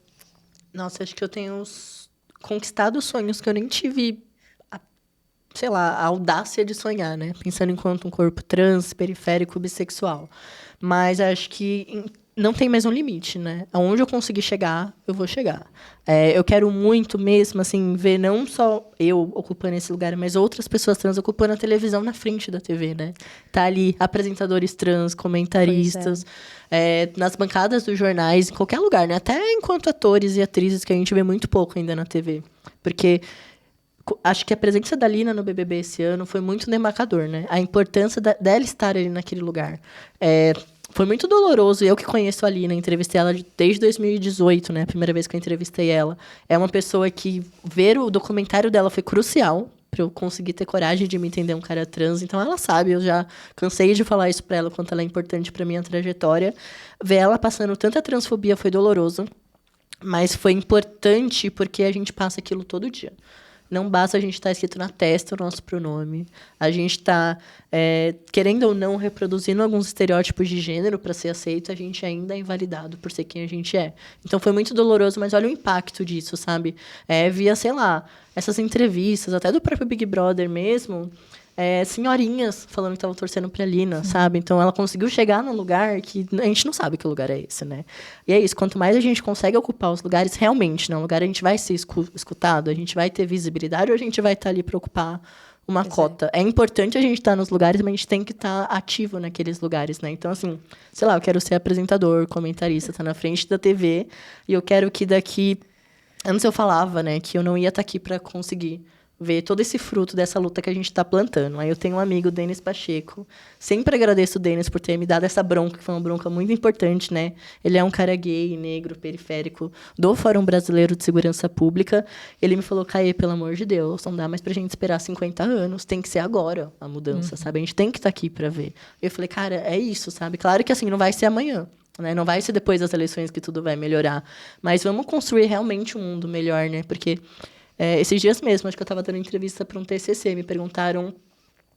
Nossa, acho que eu tenho conquistado sonhos que eu nem tive, sei lá, a audácia de sonhar, né? Pensando enquanto um corpo trans, periférico, bissexual. Mas acho que não tem mais um limite, né? Aonde eu conseguir chegar, eu vou chegar. Eu quero muito mesmo, assim, ver não só eu ocupando esse lugar, mas outras pessoas trans ocupando a televisão na frente da TV, né? Tá ali apresentadores trans, comentaristas, nas bancadas dos jornais, em qualquer lugar, né? Até enquanto atores e atrizes, que a gente vê muito pouco ainda na TV. Porque acho que a presença da Lina no BBB esse ano foi muito demarcador, né? A importância dela estar ali naquele lugar. Foi muito doloroso. Eu que conheço a Lina, entrevistei ela desde 2018, né? A primeira vez que eu entrevistei ela. É uma pessoa que ver o documentário dela foi crucial para eu conseguir ter coragem de me entender um cara trans. Então ela sabe, eu já cansei de falar isso para ela, quanto ela é importante para minha trajetória. Ver ela passando tanta transfobia foi doloroso, mas foi importante porque a gente passa aquilo todo dia. Não basta a gente estar escrito na testa o nosso pronome. A gente está, querendo ou não, reproduzindo alguns estereótipos de gênero para ser aceito. A gente ainda é invalidado por ser quem a gente é. Então, foi muito doloroso, mas olha o impacto disso, sabe? Via, sei lá, essas entrevistas, até do próprio Big Brother mesmo, senhorinhas falando que estavam torcendo pra Lina, sabe? Então, ela conseguiu chegar num lugar que a gente não sabe que lugar é esse, né? E é isso, quanto mais a gente consegue ocupar os lugares, realmente, né? Um lugar a gente vai ser escutado, a gente vai ter visibilidade ou a gente vai estar ali para ocupar uma cota. É importante a gente estar nos lugares, mas a gente tem que estar ativo naqueles lugares, né? Então, assim, sei lá, eu quero ser apresentador, comentarista, estar na frente da TV, e eu quero que daqui... Antes eu falava, né, que eu não ia estar aqui para conseguir ver todo esse fruto dessa luta que a gente está plantando. Aí eu tenho um amigo, Denis Pacheco. Sempre agradeço o Denis por ter me dado essa bronca, que foi uma bronca muito importante, né? Ele é um cara gay, negro, periférico, do Fórum Brasileiro de Segurança Pública. Ele me falou, Caê, pelo amor de Deus, não dá mais pra gente esperar 50 anos. Tem que ser agora a mudança, sabe? A gente tem que estar aqui para ver. Eu falei, cara, é isso, sabe? Claro que assim, não vai ser amanhã. Né? Não vai ser depois das eleições que tudo vai melhorar. Mas vamos construir realmente um mundo melhor, né? Porque... esses dias mesmo, acho que eu estava dando entrevista para um TCC, me perguntaram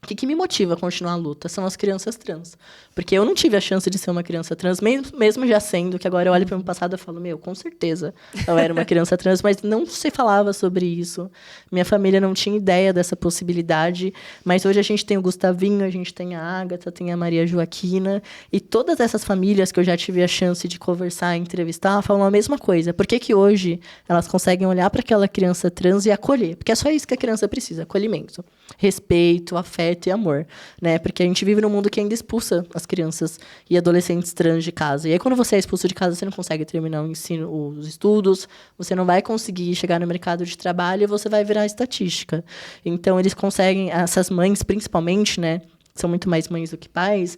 o que me motiva a continuar a luta. São as crianças trans. Porque eu não tive a chance de ser uma criança trans, mesmo já sendo, que agora eu olho para o meu passado e falo, com certeza eu era uma criança trans, mas não se falava sobre isso. Minha família não tinha ideia dessa possibilidade, mas hoje a gente tem o Gustavinho, a gente tem a Ágata, tem a Maria Joaquina, e todas essas famílias que eu já tive a chance de conversar, entrevistar, falam a mesma coisa. Por que hoje elas conseguem olhar para aquela criança trans e acolher? Porque é só isso que a criança precisa, acolhimento, respeito, afeto e amor, né? Porque a gente vive num mundo que ainda expulsa as crianças e adolescentes trans de casa. E aí, quando você é expulso de casa, você não consegue terminar o ensino, os estudos, você não vai conseguir chegar no mercado de trabalho e você vai virar estatística. Então, eles conseguem, essas mães, principalmente, né? São muito mais mães do que pais,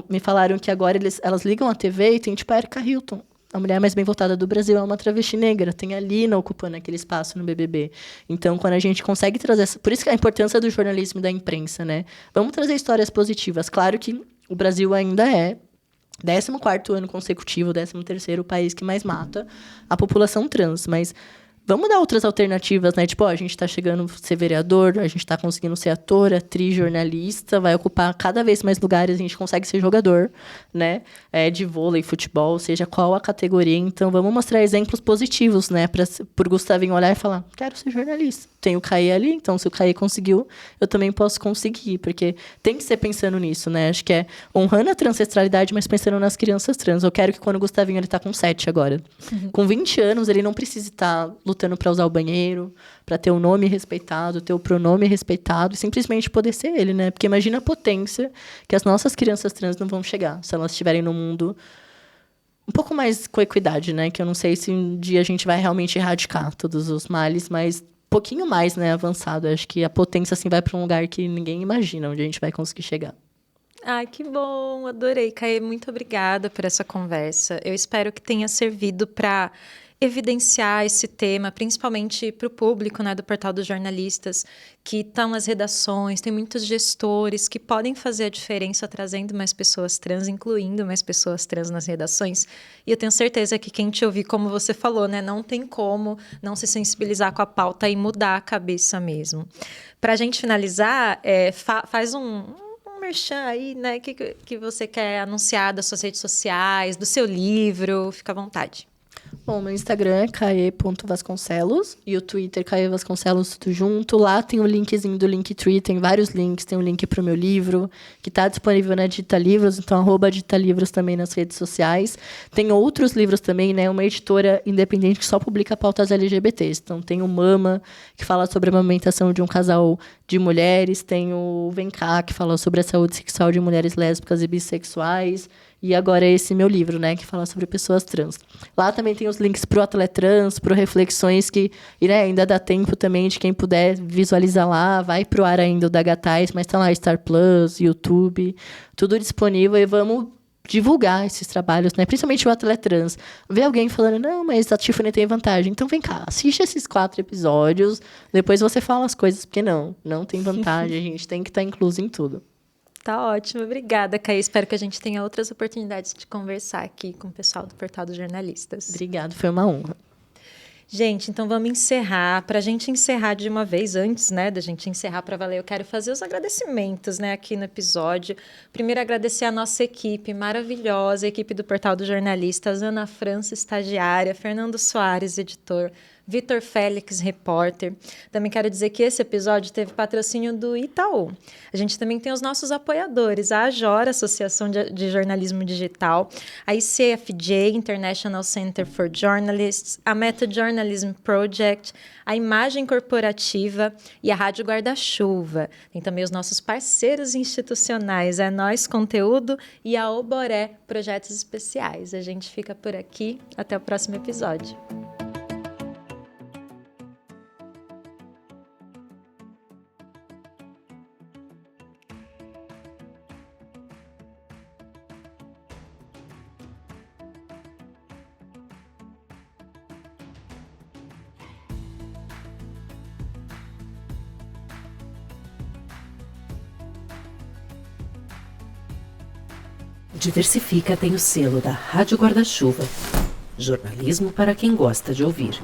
me falaram que agora elas ligam a TV e tem, tipo, a Erika Hilton. A mulher mais bem votada do Brasil é uma travesti negra. Tem a Lina ocupando aquele espaço no BBB. Então, quando a gente consegue trazer... Por isso que a importância do jornalismo e da imprensa, né? Vamos trazer histórias positivas. Claro que o Brasil ainda é 14º ano consecutivo, 13º país que mais mata a população trans. Mas vamos dar outras alternativas, né? Tipo, a gente tá chegando a ser vereador, a gente tá conseguindo ser ator, atriz, jornalista, vai ocupar cada vez mais lugares, a gente consegue ser jogador, né? De vôlei, futebol, seja qual a categoria. Então, vamos mostrar exemplos positivos, né? Por Gustavinho olhar e falar, quero ser jornalista. Tem o Caê ali, então se o Caê conseguiu, eu também posso conseguir, porque tem que ser pensando nisso, né? Acho que é honrando a transancestralidade, mas pensando nas crianças trans. Eu quero que quando o Gustavinho, ele tá com 7 agora. Com 20 anos, ele não precisa estar lutando para usar o banheiro, para ter o nome respeitado, ter o pronome respeitado e simplesmente poder ser ele, né? Porque imagina a potência que as nossas crianças trans não vão chegar se elas estiverem no mundo um pouco mais com equidade, né? Que eu não sei se um dia a gente vai realmente erradicar todos os males, mas pouquinho mais, né, avançado. Acho que a potência assim vai para um lugar que ninguém imagina onde a gente vai conseguir chegar. Ai, que bom, adorei, Caê, muito obrigada por essa conversa. Eu espero que tenha servido para evidenciar esse tema, principalmente para o público, né, do Portal dos Jornalistas, que estão nas redações, tem muitos gestores que podem fazer a diferença trazendo mais pessoas trans, incluindo mais pessoas trans nas redações. E eu tenho certeza que quem te ouvir, como você falou, né, não tem como não se sensibilizar com a pauta e mudar a cabeça mesmo. Para a gente finalizar, faz um merchan aí, né, que você quer anunciar das suas redes sociais, do seu livro, fica à vontade. Bom, meu Instagram é cae.vasconcelos e o Twitter Cae Vasconcelos tudo junto. Lá tem o linkzinho do Linktree, tem vários links, tem um link pro meu livro, que tá disponível na Dita Livros, então @DitaLivros também nas redes sociais. Tem outros livros também, né? Uma editora independente que só publica pautas LGBTs. Então tem o Mama, que fala sobre a amamentação de um casal de mulheres, tem o Vem Cá, que fala sobre a saúde sexual de mulheres lésbicas e bissexuais. E agora é esse meu livro, né, que fala sobre pessoas trans. Lá também tem os links pro Atletrans, pro Reflexões, que né, ainda dá tempo também de quem puder visualizar lá. Vai pro ar ainda o da Gatais, mas tá lá Star Plus, YouTube, tudo disponível. E vamos divulgar esses trabalhos, né? Principalmente o Atletrans. Ver alguém falando, não, mas a Tiffany tem vantagem. Então vem cá, assiste esses 4 episódios, depois você fala as coisas, porque não tem vantagem. A gente tem que estar incluso em tudo. Tá ótimo, obrigada, Caí. Espero que a gente tenha outras oportunidades de conversar aqui com o pessoal do Portal dos Jornalistas. Obrigada, foi uma honra. Gente, então vamos encerrar. Para a gente encerrar de uma vez, antes, né, da gente encerrar para valer, eu quero fazer os agradecimentos, né, aqui no episódio. Primeiro, agradecer a nossa equipe maravilhosa, a equipe do Portal dos Jornalistas, Ana França, estagiária, Fernando Soares, editor, Vitor Félix, repórter. Também quero dizer que esse episódio teve patrocínio do Itaú. A gente também tem os nossos apoiadores, a AJOR, Associação de Jornalismo Digital, a ICFJ, International Center for Journalists, a Meta Journalism Project, a Imagem Corporativa e a Rádio Guarda-Chuva. Tem também os nossos parceiros institucionais, a Nós Conteúdo e a Oboré Projetos Especiais. A gente fica por aqui. Até o próximo episódio. Diversifica tem o selo da Rádio Guarda-Chuva. Jornalismo para quem gosta de ouvir.